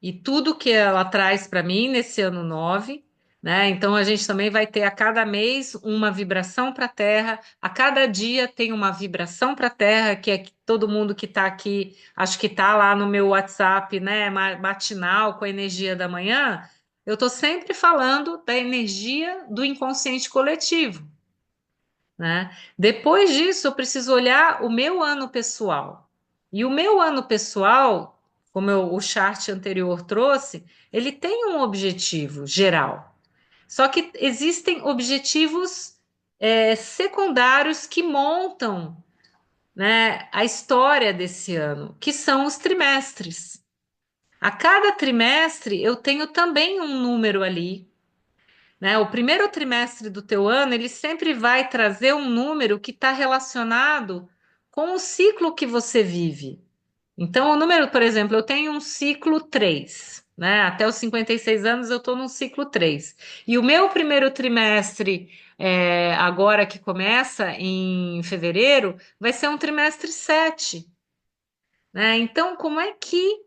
e tudo que ela traz para mim nesse ano 9, né? Então a gente também vai ter a cada mês uma vibração para a Terra, a cada dia tem uma vibração para a Terra, que é que todo mundo que está aqui, acho que está lá no meu WhatsApp, né? Matinal com a energia da manhã. Eu estou sempre falando da energia do inconsciente coletivo, né? Depois disso, eu preciso olhar o meu ano pessoal. E o meu ano pessoal, como o chart anterior trouxe, ele tem um objetivo geral. Só que existem objetivos secundários que montam, né, a história desse ano, que são os trimestres. A cada trimestre eu tenho também um número ali, né? O primeiro trimestre do teu ano, ele sempre vai trazer um número que está relacionado com o ciclo que você vive. Então, o número, por exemplo, eu tenho um ciclo 3, né? Até os 56 anos eu estou no ciclo 3. E o meu primeiro trimestre, agora que começa em fevereiro, vai ser um trimestre 7, né? Então, como é que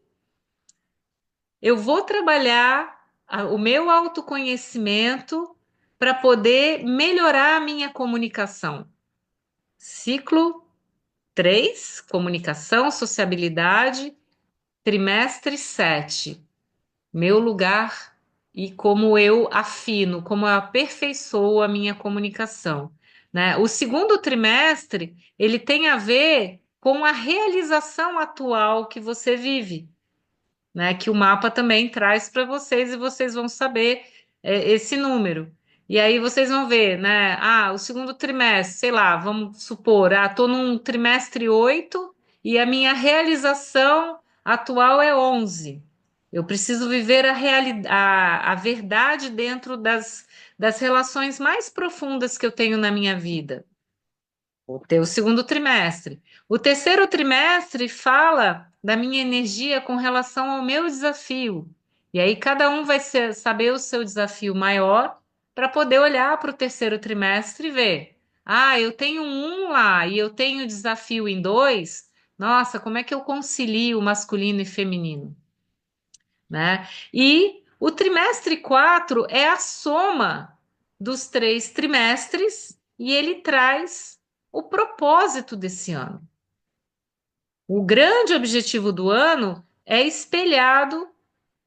eu vou trabalhar o meu autoconhecimento para poder melhorar a minha comunicação? Ciclo 3, comunicação, sociabilidade, trimestre 7, meu lugar e como eu afino, como eu aperfeiçoo a minha comunicação. né? O segundo trimestre, ele tem a ver com a realização atual que você vive, né? Que o mapa também traz para vocês e vocês vão saber esse número. E aí vocês vão ver, né? Ah, o segundo trimestre, sei lá, vamos supor, estou num trimestre 8 e a minha realização atual é 11. Eu preciso viver a verdade dentro das relações mais profundas que eu tenho na minha vida. Ter o segundo trimestre. O terceiro trimestre fala da minha energia com relação ao meu desafio. E aí cada um vai saber o seu desafio maior para poder olhar para o terceiro trimestre e ver. Ah, eu tenho um lá e eu tenho desafio em dois. Nossa, como é que eu concilio o masculino e feminino, né? E o trimestre 4 é a soma dos 3 trimestres e ele traz o propósito desse ano. O grande objetivo do ano é espelhado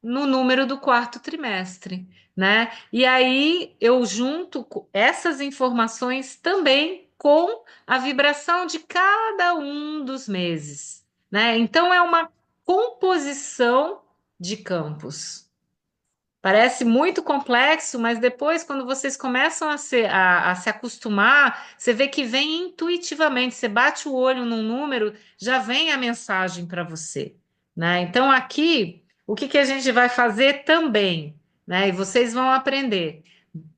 no número do quarto trimestre, né? E aí eu junto essas informações também com a vibração de cada um dos meses, né? Então é uma composição de campos. Parece muito complexo, mas depois, quando vocês começam a se acostumar, você vê que vem intuitivamente. Você bate o olho num número, já vem a mensagem para você, né? Então, aqui, o que que a gente vai fazer também, né? E vocês vão aprender.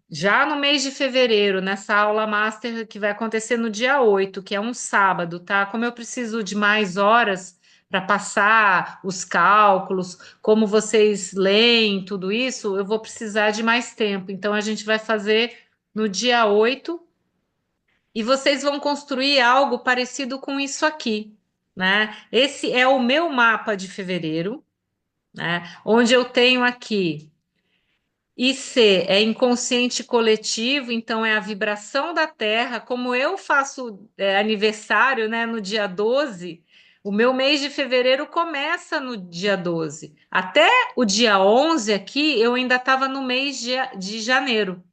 Já no mês de fevereiro, nessa aula master que vai acontecer no dia 8, que é um sábado, tá? Como eu preciso de mais horas para passar os cálculos, como vocês leem tudo isso, eu vou precisar de mais tempo. Então, a gente vai fazer no dia 8 e vocês vão construir algo parecido com isso aqui, né? Esse é o meu mapa de fevereiro, né? Onde eu tenho aqui. IC é inconsciente coletivo, então é a vibração da Terra. Como eu faço aniversário, né, no dia 12, o meu mês de fevereiro começa no dia 12. Até o dia 11 aqui, eu ainda estava no mês de janeiro.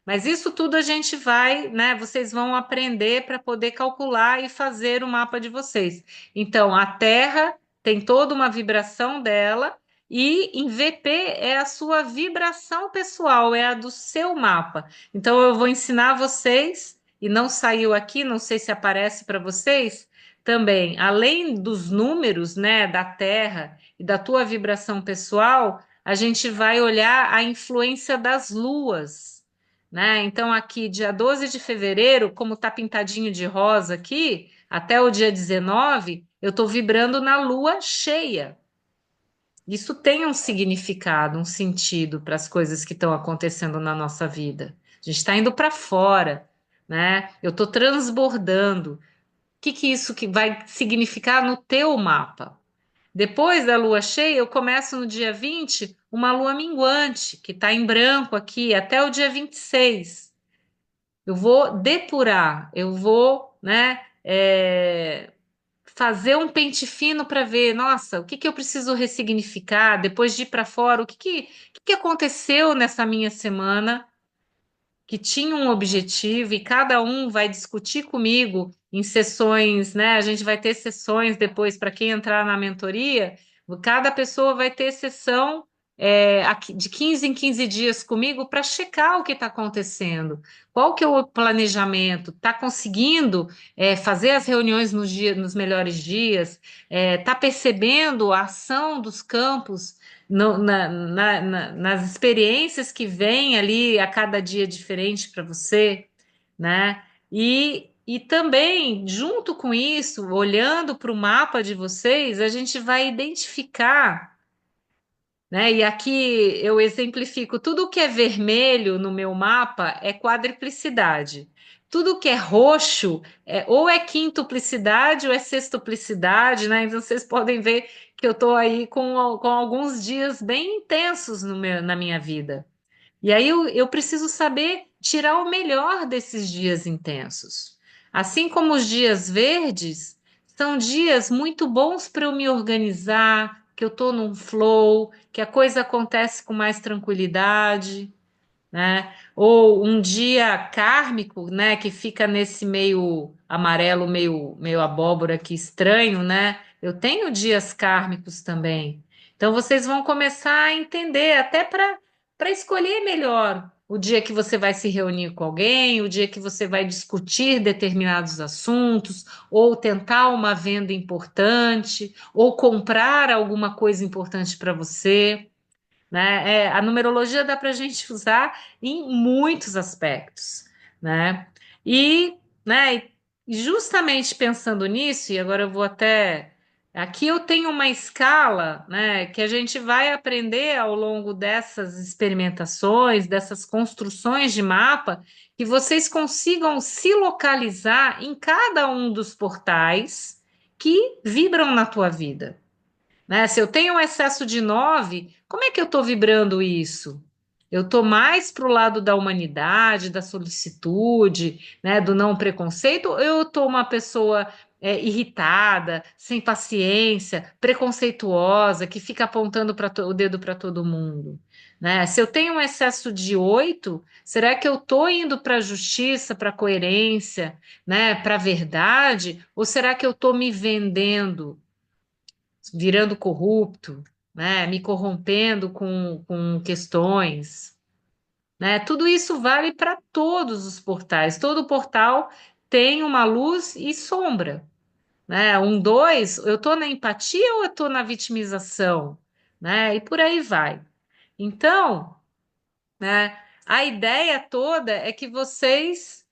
Mas isso tudo a gente vai, né? Vocês vão aprender para poder calcular e fazer o mapa de vocês. Então, a Terra tem toda uma vibração dela, e em VP é a sua vibração pessoal, é a do seu mapa. Então, eu vou ensinar vocês, e não saiu aqui, não sei se aparece para vocês, também, além dos números, né, da Terra e da tua vibração pessoal, a gente vai olhar a influência das luas, né? Então, aqui, dia 12 de fevereiro, como tá pintadinho de rosa aqui, até o dia 19, eu estou vibrando na lua cheia. Isso tem um significado, um sentido para as coisas que estão acontecendo na nossa vida. A gente está indo para fora, né? Eu estou transbordando. O que que isso que vai significar no teu mapa? Depois da lua cheia, eu começo no dia 20 uma lua minguante, que está em branco aqui, até o dia 26. Eu vou depurar, eu vou, né, fazer um pente fino para ver, nossa, o que que eu preciso ressignificar depois de ir para fora, o que que aconteceu nessa minha semana que tinha um objetivo e cada um vai discutir comigo em sessões, né? A gente vai ter sessões depois para quem entrar na mentoria, cada pessoa vai ter sessão de 15 em 15 dias comigo para checar o que está acontecendo. Qual que é o planejamento? Está conseguindo fazer as reuniões nos melhores dias? Está percebendo a ação dos campos nas experiências que vêm ali a cada dia diferente para você, né? E também, junto com isso, olhando para o mapa de vocês, a gente vai identificar, né? E aqui eu exemplifico: tudo que é vermelho no meu mapa é quadriplicidade. Tudo que é roxo ou é quintuplicidade ou é sextuplicidade, né? Então vocês podem ver que eu estou aí com alguns dias bem intensos na minha vida. E aí eu preciso saber tirar o melhor desses dias intensos. Assim como os dias verdes são dias muito bons para eu me organizar, que eu estou num flow, que a coisa acontece com mais tranquilidade, né? Ou um dia kármico, né? Que fica nesse meio amarelo, meio abóbora que estranho, né? Eu tenho dias kármicos também. Então vocês vão começar a entender, até para escolher melhor o dia que você vai se reunir com alguém, o dia que você vai discutir determinados assuntos, ou tentar uma venda importante, ou comprar alguma coisa importante para você, né? A numerologia dá para a gente usar em muitos aspectos, né? E, né, e justamente pensando nisso, e agora eu vou até. Aqui eu tenho uma escala, né, que a gente vai aprender ao longo dessas experimentações, dessas construções de mapa, que vocês consigam se localizar em cada um dos portais que vibram na tua vida, né? Se eu tenho um excesso de 9, como é que eu estou vibrando isso? Eu estou mais para o lado da humanidade, da solicitude, né, do não preconceito, ou eu estou uma pessoa irritada, sem paciência, preconceituosa, que fica apontando o dedo para todo mundo? Né? Se eu tenho um excesso de 8, será que eu estou indo para a justiça, para a coerência, né, para a verdade, ou será que eu estou me vendendo, virando corrupto, né? Me corrompendo com questões, né? Tudo isso vale para todos os portais. Todo portal tem uma luz e sombra, né? Um, dois, eu estou na empatia ou eu estou na vitimização, né? E por aí vai. Então, né? A ideia toda é que vocês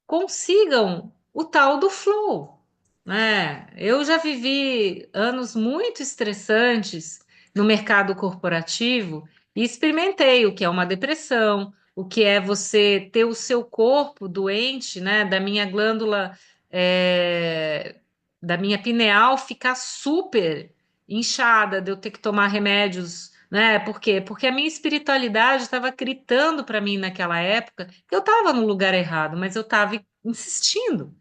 consigam o tal do flow, né? Eu já vivi anos muito estressantes no mercado corporativo e experimentei o que é uma depressão, o que é você ter o seu corpo doente, né? Da minha glândula, é, da minha pineal ficar super inchada, de eu ter que tomar remédios. Né? Por quê? Porque a minha espiritualidade estava gritando para mim naquela época que eu estava no lugar errado, mas eu estava insistindo.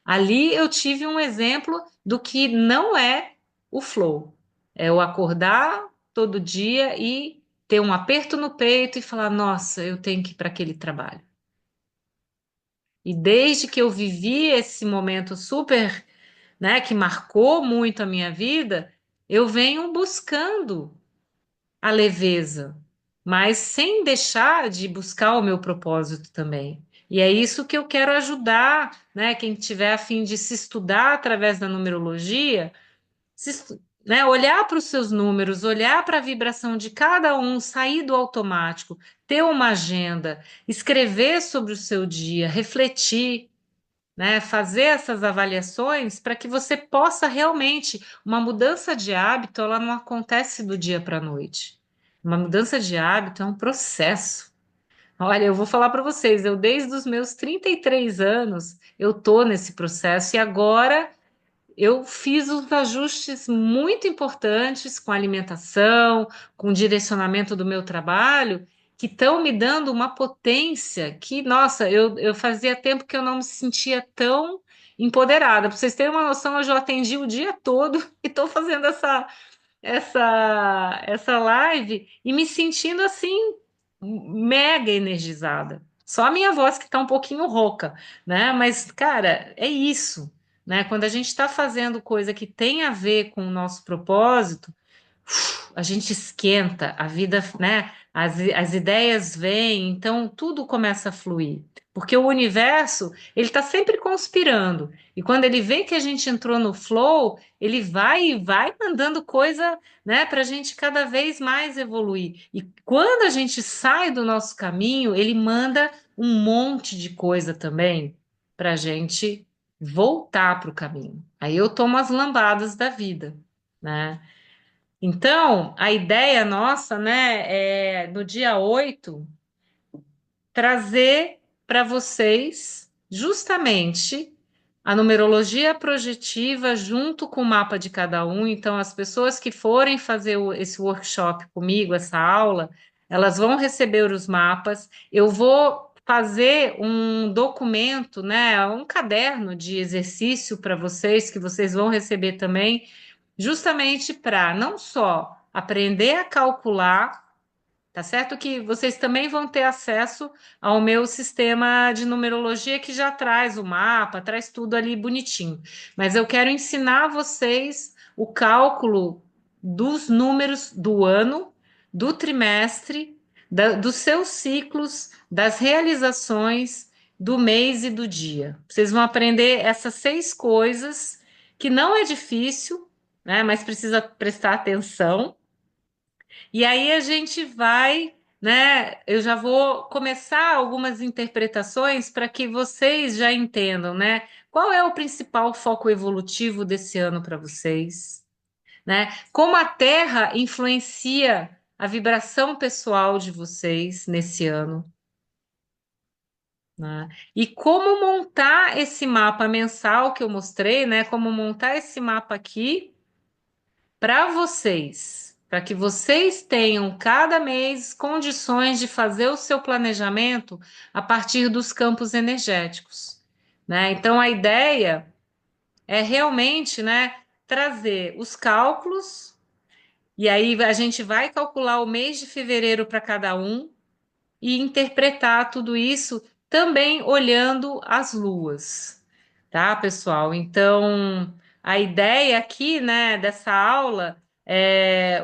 Ali eu tive um exemplo do que não é o flow. É eu acordar todo dia e ter um aperto no peito e falar: nossa, eu tenho que ir para aquele trabalho. E desde que eu vivi esse momento super, né, que marcou muito a minha vida, eu venho buscando a leveza, mas sem deixar de buscar o meu propósito também. E é isso que eu quero ajudar, né? Quem tiver a fim de se estudar através da numerologia, né, olhar para os seus números, olhar para a vibração de cada um, sair do automático, ter uma agenda, escrever sobre o seu dia, refletir, né, fazer essas avaliações para que você possa realmente, uma mudança de hábito, ela não acontece do dia para a noite. Uma mudança de hábito é um processo. Olha, eu vou falar para vocês, eu desde os meus 33 anos, eu tô nesse processo e agora eu fiz uns ajustes muito importantes com a alimentação, com o direcionamento do meu trabalho, que estão me dando uma potência que, nossa, eu fazia tempo que eu não me sentia tão empoderada. Para vocês terem uma noção, eu já atendi o dia todo e estou fazendo essa live e me sentindo assim mega energizada. Só a minha voz que está um pouquinho rouca, né? Mas, cara, é isso, né? Quando a gente está fazendo coisa que tem a ver com o nosso propósito, a gente esquenta, a vida, né? As ideias vêm, então tudo começa a fluir. Porque o universo, ele está sempre conspirando. E quando ele vê que a gente entrou no flow, ele vai e vai mandando coisa, né, para a gente cada vez mais evoluir. E quando a gente sai do nosso caminho, ele manda um monte de coisa também para a gente voltar para o caminho. Aí eu tomo as lambadas da vida, né? Então, a ideia nossa, né, é no dia 8 trazer para vocês justamente a numerologia projetiva junto com o mapa de cada um. Então, as pessoas que forem fazer esse workshop comigo, essa aula, elas vão receber os mapas. Eu vou fazer um documento, né, um caderno de exercício para vocês, que vocês vão receber também, justamente para não só aprender a calcular, Tá certo que vocês também vão ter acesso ao meu sistema de numerologia que já traz o mapa, traz tudo ali bonitinho. Mas eu quero ensinar vocês o cálculo dos números do ano, do trimestre, dos seus ciclos, das realizações do mês e do dia. Vocês vão aprender essas 6 coisas que não é difícil, né? Mas precisa prestar atenção. E aí a gente vai, né? Eu já vou começar algumas interpretações para que vocês já entendam, né? Qual é o principal foco evolutivo desse ano para vocês, né? Como a Terra influencia a vibração pessoal de vocês nesse ano, né? E como montar esse mapa mensal que eu mostrei, né? Como montar esse mapa aqui para vocês, para que vocês tenham cada mês condições de fazer o seu planejamento a partir dos campos energéticos, né? Então a ideia é realmente, né, trazer os cálculos e aí a gente vai calcular o mês de fevereiro para cada um e interpretar tudo isso também olhando as luas, tá, pessoal? Então, a ideia aqui, né, dessa aula,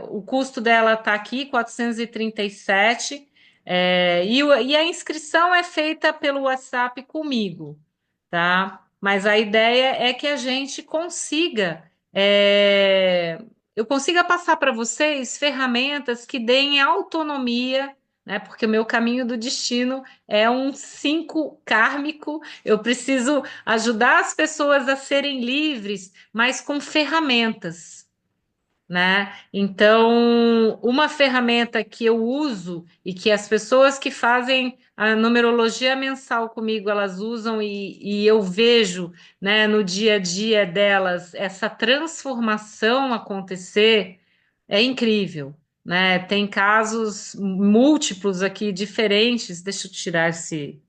o custo dela tá aqui, 437, e a inscrição é feita pelo WhatsApp comigo, tá? Mas a ideia é que a gente consiga, eu consiga passar para vocês ferramentas que deem autonomia, né? Porque o meu caminho do destino é um 5 kármico. Eu preciso ajudar as pessoas a serem livres, mas com ferramentas, né? Então, uma ferramenta que eu uso e que as pessoas que fazem a numerologia mensal comigo elas usam e eu vejo, né, no dia a dia delas essa transformação acontecer é incrível, né? Tem casos múltiplos aqui diferentes. Deixa eu tirar esse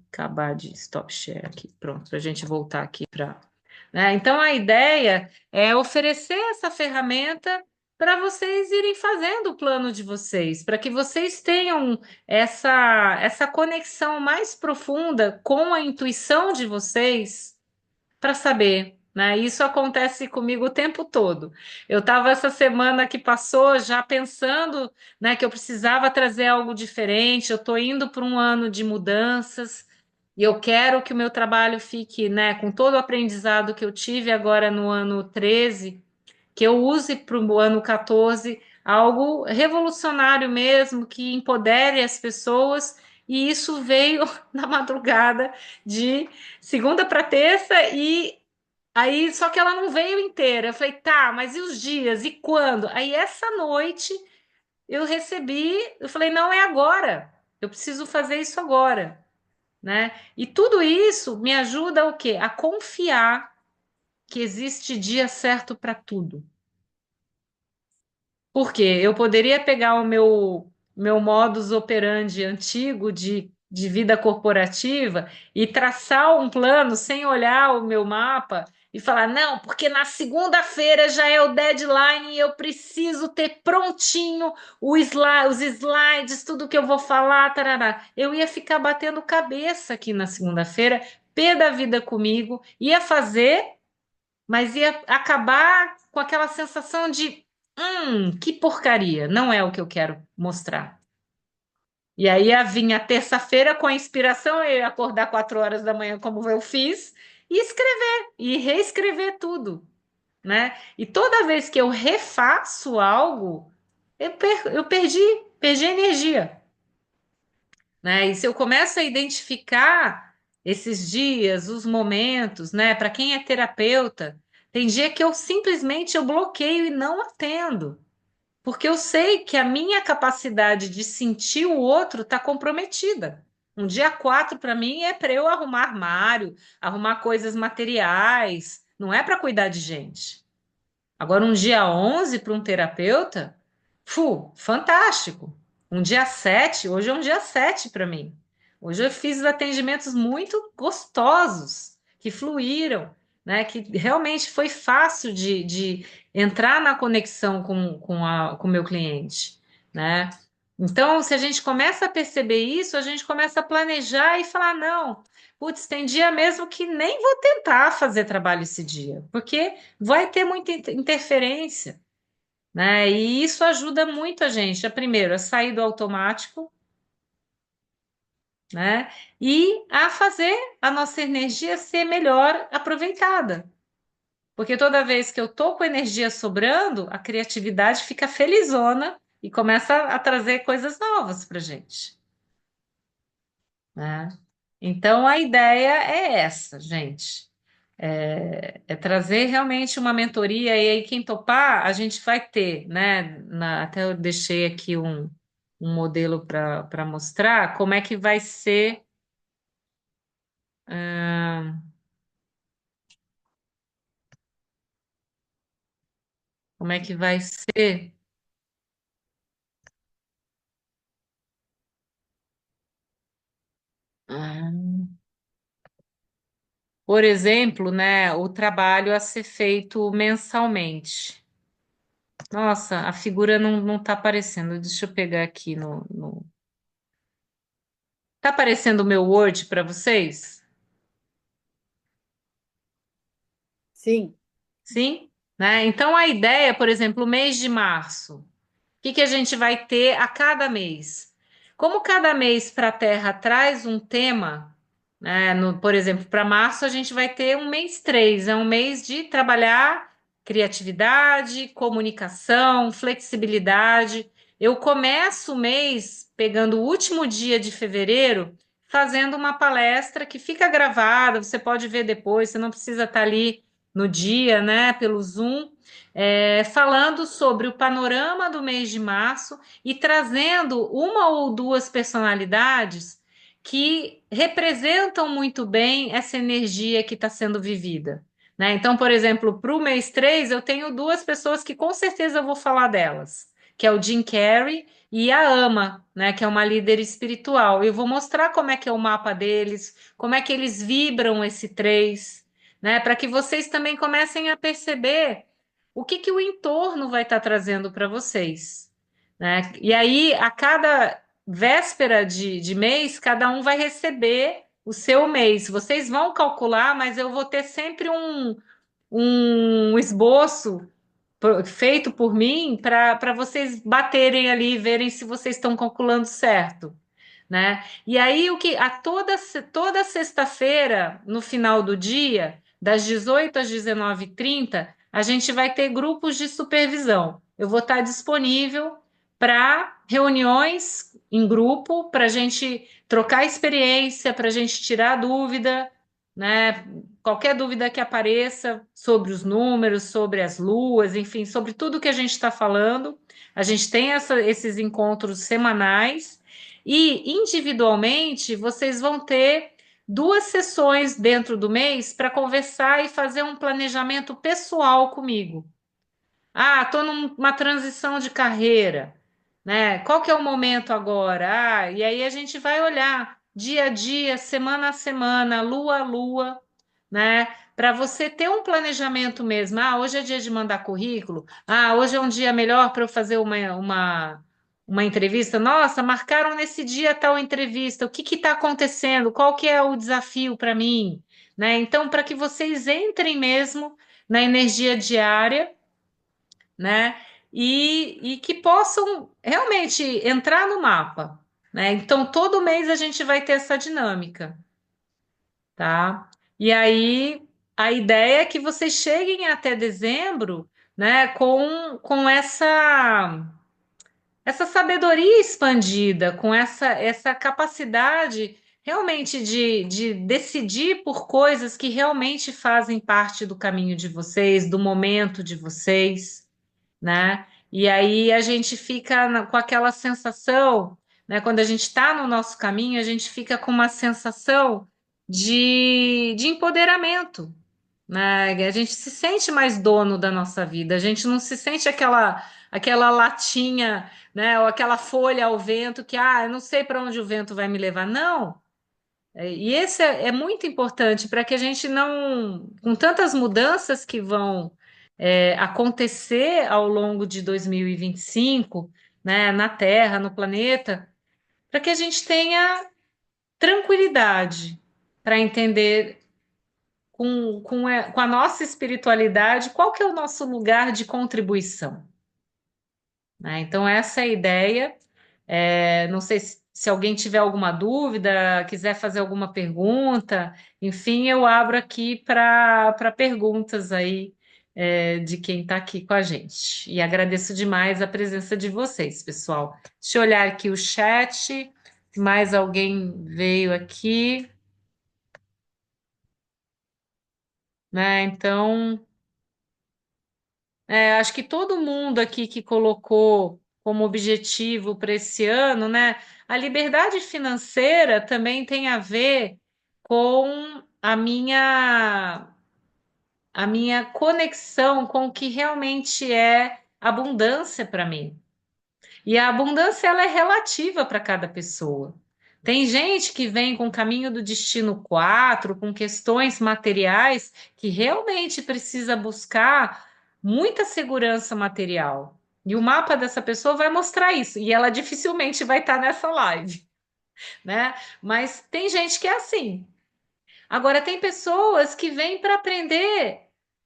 acabar de stop share aqui, pronto, para a gente voltar aqui para, né? Então a ideia é oferecer essa ferramenta para vocês irem fazendo o plano de vocês, para que vocês tenham essa conexão mais profunda com a intuição de vocês para saber, né? Isso acontece comigo o tempo todo. Eu estava essa semana que passou já pensando, né, que eu precisava trazer algo diferente. Eu estou indo para um ano de mudanças e eu quero que o meu trabalho fique, né, com todo o aprendizado que eu tive agora no ano 13, que eu use para o ano 14 algo revolucionário mesmo, que empodere as pessoas. E isso veio na madrugada de segunda para terça e aí, só que ela não veio inteira. Eu falei, tá, mas e os dias? E quando? Aí, essa noite, eu recebi, eu falei, não, é agora. Eu preciso fazer isso agora, né? E tudo isso me ajuda o quê? A confiar que existe dia certo para tudo. Porque eu poderia pegar o meu modus operandi antigo de vida corporativa e traçar um plano sem olhar o meu mapa e falar, não, porque na segunda-feira já é o deadline e eu preciso ter prontinho os slides, tudo que eu vou falar, tarará. Eu ia ficar batendo cabeça aqui na segunda-feira, pé da vida comigo, ia fazer, mas ia acabar com aquela sensação de que porcaria, não é o que eu quero mostrar. E aí ia vir a terça-feira com a inspiração, eu ia acordar 4 horas da manhã, como eu fiz, e escrever, e reescrever tudo, né? E toda vez que eu refaço algo, eu perdi energia, né? E se eu começo a identificar esses dias, os momentos, né? Para quem é terapeuta, tem dia que eu simplesmente eu bloqueio e não atendo. Porque eu sei que a minha capacidade de sentir o outro está comprometida. Um dia 4 para mim é para eu arrumar armário, arrumar coisas materiais, não é para cuidar de gente. Agora, um dia 11 para um terapeuta, fantástico. Um dia 7, hoje é um dia 7 para mim. Hoje eu fiz atendimentos muito gostosos, que fluíram, né? Que realmente foi fácil de entrar na conexão com o meu cliente, né? Então, se a gente começa a perceber isso, a gente começa a planejar e falar, não, putz, tem dia mesmo que nem vou tentar fazer trabalho esse dia, porque vai ter muita interferência, né? E isso ajuda muito a gente, primeiro, a sair do automático, né? E a fazer a nossa energia ser melhor aproveitada. Porque toda vez que eu tô com energia sobrando, a criatividade fica felizona e começa a trazer coisas novas para gente, né? Então a ideia é essa, gente. É trazer realmente uma mentoria, e aí quem topar, a gente vai ter, né? Até eu deixei aqui um modelo para mostrar como é que vai ser. ah, Como é que vai ser? Ah, Por exemplo, né, o trabalho a ser feito mensalmente. Nossa, a figura não está aparecendo. Deixa eu pegar aqui no... Tá aparecendo o meu Word para vocês? Sim, Sim? Né? Então, a ideia, por exemplo, o mês de março. Que a gente vai ter a cada mês? Como cada mês para a Terra traz um tema, né? Por exemplo, para março a gente vai ter um mês 3, é um mês de trabalhar criatividade, comunicação, flexibilidade. Eu começo o mês pegando o último dia de fevereiro, fazendo uma palestra que fica gravada, você pode ver depois, você não precisa estar ali no dia, né, pelo Zoom, falando sobre o panorama do mês de março e trazendo uma ou duas personalidades que representam muito bem essa energia que está sendo vivida. Né? Então, por exemplo, para o mês 3, eu tenho duas pessoas que com certeza eu vou falar delas, que é o Jim Carrey e a Ama, né, que é uma líder espiritual. Eu vou mostrar como é que é o mapa deles, como é que eles vibram esse 3, né, para que vocês também comecem a perceber o que que o entorno vai estar trazendo para vocês, né? E aí, a cada véspera de mês, cada um vai receber o seu mês. Vocês vão calcular, mas eu vou ter sempre um esboço feito por mim para vocês baterem ali e verem se vocês estão calculando certo, né? E aí o que a toda sexta-feira, no final do dia, das 18 às 19h30, a gente vai ter grupos de supervisão. Eu vou estar disponível para reuniões em grupo, para a gente trocar experiência, para a gente tirar dúvida, né? Qualquer dúvida que apareça sobre os números, sobre as luas, enfim, sobre tudo que a gente está falando. A gente tem esses encontros semanais. E individualmente, vocês vão ter duas sessões dentro do mês para conversar e fazer um planejamento pessoal comigo. Ah, estou numa transição de carreira, né? Qual que é o momento agora? E aí a gente vai olhar dia a dia, semana a semana, lua a lua, né? Para você ter um planejamento mesmo. Ah, hoje é dia de mandar currículo. Ah, hoje é um dia melhor para eu fazer uma entrevista. Nossa, marcaram nesse dia tal entrevista. O que está acontecendo? Qual que é o desafio para mim? Né? Então, para que vocês entrem mesmo na energia diária, né? E que possam realmente entrar no mapa, né? Então, todo mês a gente vai ter essa dinâmica, tá? E aí, a ideia é que vocês cheguem até dezembro, né, com essa sabedoria expandida, com essa capacidade realmente de decidir por coisas que realmente fazem parte do caminho de vocês, do momento de vocês, né? E aí a gente fica com aquela sensação, né? Quando a gente está no nosso caminho, a gente fica com uma sensação de empoderamento, né? A gente se sente mais dono da nossa vida, a gente não se sente aquela latinha, né? Ou aquela folha ao vento que, eu não sei para onde o vento vai me levar. Não. E esse é muito importante para que a gente não, com tantas mudanças que vão acontecer ao longo de 2025, né, na Terra, no planeta, para que a gente tenha tranquilidade para entender com a nossa espiritualidade qual que é o nosso lugar de contribuição, né? Então, essa é a ideia. Não sei se alguém tiver alguma dúvida, quiser fazer alguma pergunta, enfim, eu abro aqui para perguntas aí, de quem está aqui com a gente. E agradeço demais a presença de vocês, pessoal. Deixa eu olhar aqui o chat, se mais alguém veio aqui, né? Então. Acho que todo mundo aqui que colocou como objetivo para esse ano, né? A liberdade financeira também tem a ver com a minha conexão com o que realmente é abundância para mim. E a abundância ela é relativa para cada pessoa. Tem gente que vem com o caminho do destino 4, com questões materiais, que realmente precisa buscar muita segurança material. E o mapa dessa pessoa vai mostrar isso. E ela dificilmente vai estar nessa live, né? Mas tem gente que é assim. Agora, tem pessoas que vêm para aprender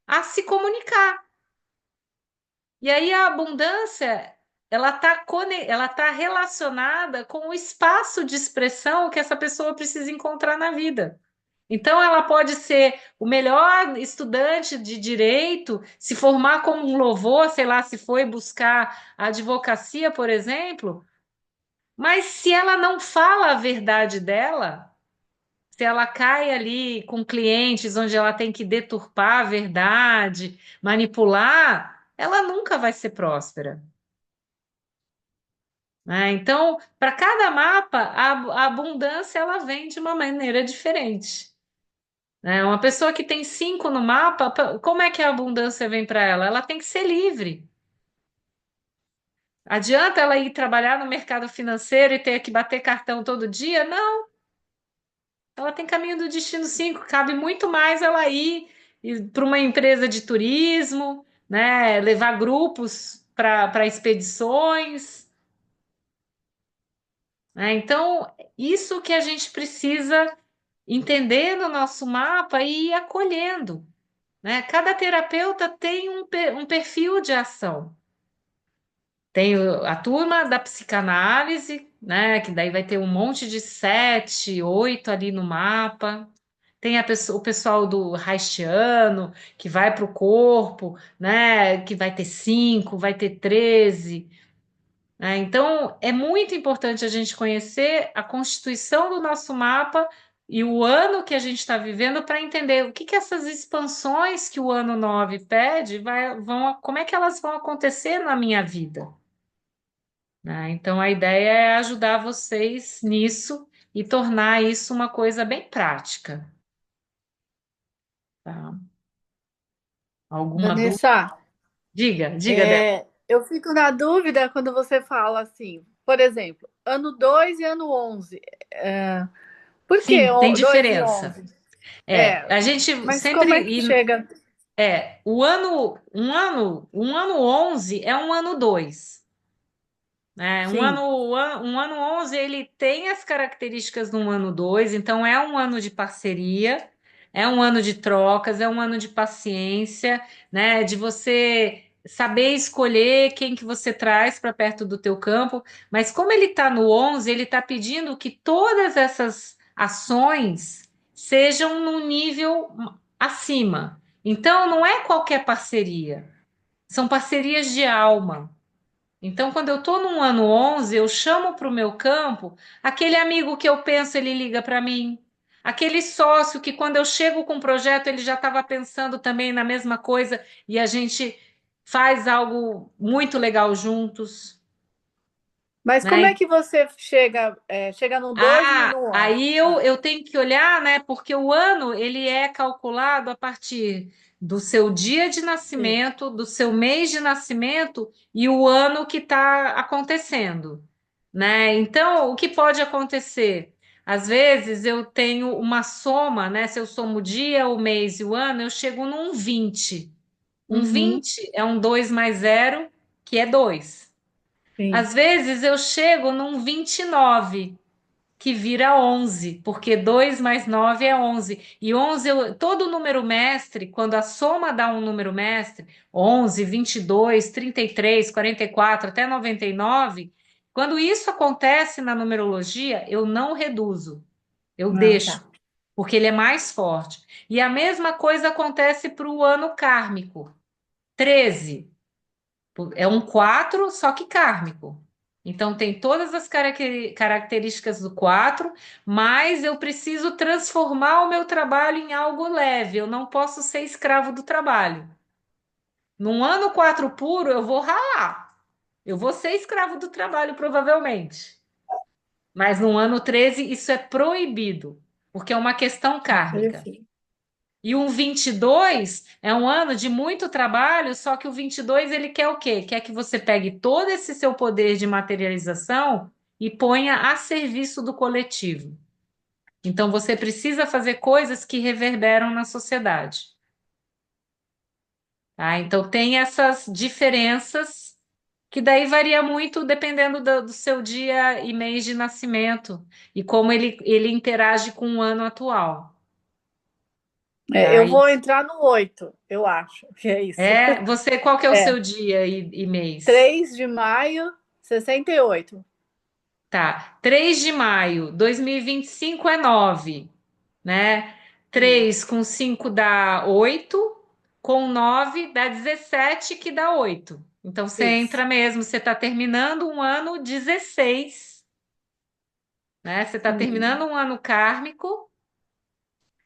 a se comunicar. E aí a abundância, ela tá relacionada com o espaço de expressão que essa pessoa precisa encontrar na vida. Então, ela pode ser o melhor estudante de direito, se formar como um louvor, sei lá, se foi buscar a advocacia, por exemplo, mas se ela não fala a verdade dela, se ela cai ali com clientes onde ela tem que deturpar a verdade, manipular, ela nunca vai ser próspera, né? Então, para cada mapa, a abundância ela vem de uma maneira diferente, né? Uma pessoa que tem 5 no mapa, como é que a abundância vem para ela? Ela tem que ser livre. Adianta ela ir trabalhar no mercado financeiro e ter que bater cartão todo dia? Não, ela tem caminho do destino 5. Cabe muito mais ela ir para uma empresa de turismo, né? Levar grupos para expedições, né? Então, isso que a gente precisa entender no nosso mapa e ir acolhendo, né? Cada terapeuta tem um perfil de ação. Tem a turma da psicanálise, né? Que daí vai ter um monte de 7, 8 ali no mapa. Tem o pessoal do Reichiano, que vai para o corpo, né? Que vai ter 5, vai ter 13, né? Então, é muito importante a gente conhecer a constituição do nosso mapa e o ano que a gente está vivendo para entender o que que essas expansões que o ano 9 pede como é que elas vão acontecer na minha vida, né? Então, a ideia é ajudar vocês nisso e tornar isso uma coisa bem prática, tá? Alguma dúvida? Vanessa, Diga, Débora. eu fico na dúvida quando você fala assim, por exemplo, ano 2 e ano 11. Por que Sim, tem 2 e diferença. 11? É, A gente mas como é que sempre. chega? Um ano 11 é um ano 2, né? Um Sim. ano, um ano 11 ele tem as características do ano 2, então é um ano de parceria, é um ano de trocas, é um ano de paciência, né? De você saber escolher quem que você traz para perto do teu campo, mas como ele está no 11, ele está pedindo que todas essas ações sejam num nível acima. Então, não é qualquer parceria, são parcerias de alma. Então, quando eu estou num ano 11, eu chamo para o meu campo aquele amigo que eu penso, ele liga para mim. Aquele sócio que, quando eu chego com um projeto, ele já estava pensando também na mesma coisa e a gente faz algo muito legal juntos, Mas como é né? que você chega no 2 e no 11? Aí eu tenho que olhar, né? Porque o ano ele é calculado a partir do seu dia de Sim. nascimento, do seu mês de nascimento e o ano que está acontecendo, né? Então, o que pode acontecer? Às vezes eu tenho uma soma, né? Se eu somo o dia, o mês e o ano, eu chego num 20. Um Uhum. 20 é um 2 mais zero, que é 2. Sim. Às vezes eu chego num 29 que vira 11, porque 2 mais 9 é 11. E 11, todo número mestre, quando a soma dá um número mestre, 11, 22, 33, 44, até 99, quando isso acontece na numerologia, eu não reduzo, eu Ah, deixo, tá. porque ele é mais forte. E a mesma coisa acontece para o ano kármico. 13 é um 4 só que kármico. Então tem todas as características do 4, mas eu preciso transformar o meu trabalho em algo leve. Eu não posso ser escravo do trabalho. Num ano 4 puro, eu vou ralar. Eu vou ser escravo do trabalho, provavelmente. Mas no ano 13, isso é proibido, porque é uma questão kármica. Perfeito. E um 22 é um ano de muito trabalho, só que o 22 ele quer o quê? Quer que você pegue todo esse seu poder de materialização e ponha a serviço do coletivo. Então você precisa fazer coisas que reverberam na sociedade. Tá? Então tem essas diferenças que daí varia muito dependendo do seu dia e mês de nascimento e como ele interage com o ano atual. É, Tá? eu vou entrar no 8, eu acho que é isso. Você, qual que é o É, seu dia e mês? 3 de maio, 68. Tá. 3 de maio, 2025 é 9, né? Sim, 3 com 5 dá 8, com 9 dá 17, que dá 8. Então você isso. entra mesmo, você está terminando um ano 16, né? Você está terminando Uhum. um ano kármico,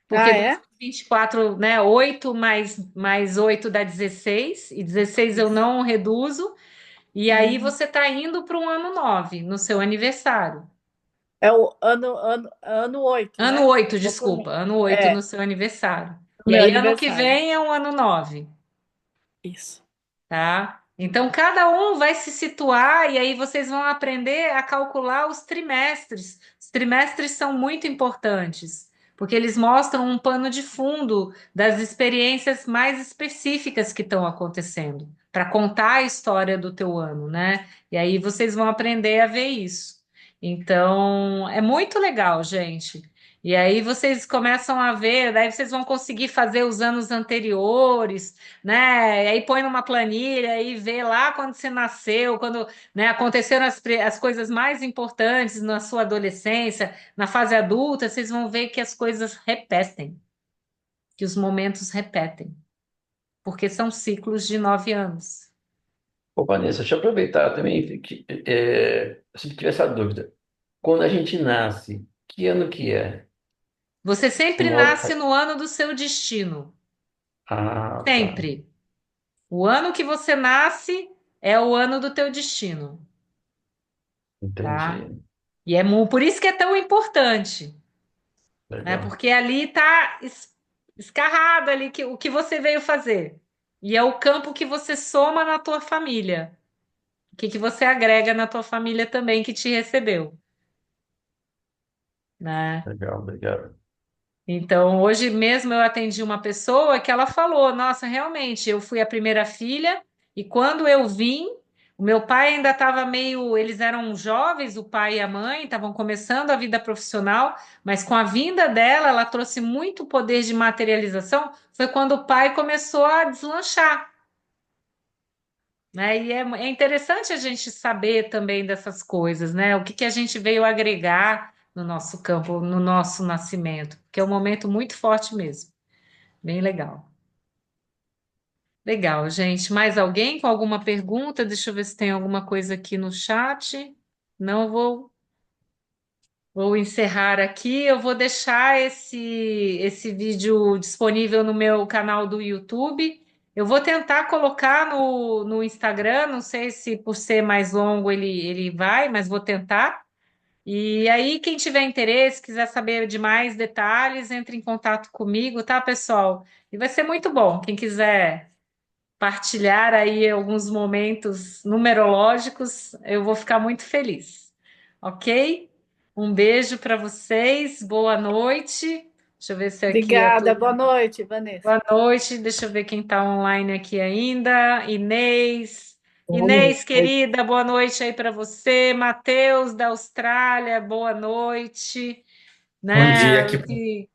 porque Ah, dois é? vezes 24, né? 8 mais 8 dá 16, e 16 eu Isso. não reduzo. E aí Uhum. você está indo para um ano 9 no seu aniversário. É o ano 8, Ano né? 8, Vou por desculpa, mim. ano 8 É, no seu aniversário. no E meu aí ano que aniversário. vem é um ano 9, Isso. tá? Então cada um vai se situar e aí vocês vão aprender a calcular os trimestres. Os trimestres são muito importantes, porque eles mostram um pano de fundo das experiências mais específicas que estão acontecendo, para contar a história do teu ano, né? E aí vocês vão aprender a ver isso. Então, é muito legal, gente. E aí vocês começam a ver, daí vocês vão conseguir fazer os anos anteriores, né? E aí põe numa planilha e vê lá quando você nasceu, quando, né, aconteceram as coisas mais importantes na sua adolescência, na fase adulta, vocês vão ver que as coisas repetem, que os momentos repetem, porque são ciclos de 9 anos. Ô, Vanessa, deixa eu aproveitar também que eu sempre tive essa dúvida. Quando a gente nasce, que ano que é? Você sempre nasce Nova. no ano do seu destino, Ah, tá. sempre. O ano que você nasce é o ano do teu destino, tá? Entendi. E por isso que é tão importante. Né? Legal. Porque ali está escarrado ali o que você veio fazer. E é o campo que você soma na tua família. O que você agrega na tua família também que te recebeu, né? Legal, obrigado. Então, hoje mesmo eu atendi uma pessoa que ela falou: Nossa, realmente, eu fui a primeira filha e quando eu vim, o meu pai ainda estava meio. Eles eram jovens, o pai e a mãe, estavam começando a vida profissional, mas com a vinda dela, ela trouxe muito poder de materialização. Foi quando o pai começou a deslanchar, né? E é interessante a gente saber também dessas coisas, né? O que que a gente veio agregar no nosso campo, no nosso nascimento, que é um momento muito forte mesmo. Bem legal. Legal, gente. Mais alguém com alguma pergunta? Deixa eu ver se tem alguma coisa aqui no chat. Não, vou encerrar aqui. Eu vou deixar esse vídeo disponível no meu canal do YouTube. Eu vou tentar colocar no Instagram. Não sei se por ser mais longo ele vai, mas vou tentar. E aí, quem tiver interesse, quiser saber de mais detalhes, entre em contato comigo, tá, pessoal? E vai ser muito bom. Quem quiser partilhar aí alguns momentos numerológicos, eu vou ficar muito feliz. Ok? Um beijo para vocês, boa noite. Deixa eu ver se aqui é Obrigada. tudo. Boa noite, Vanessa. Boa noite, deixa eu ver quem está online aqui ainda. Inês, Inês, querida, boa noite aí para você. Matheus, da Austrália, boa noite. Bom dia, Né? que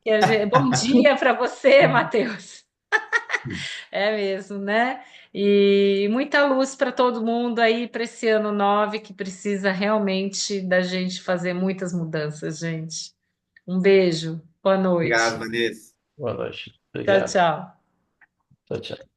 Bom dia para você, Matheus. É mesmo, né? E muita luz para todo mundo aí para esse ano 9 que precisa realmente da gente fazer muitas mudanças, gente. Um beijo, boa obrigado, noite. Vanessa. Boa noite. Tchau, Obrigado. tchau. Tchau, tchau.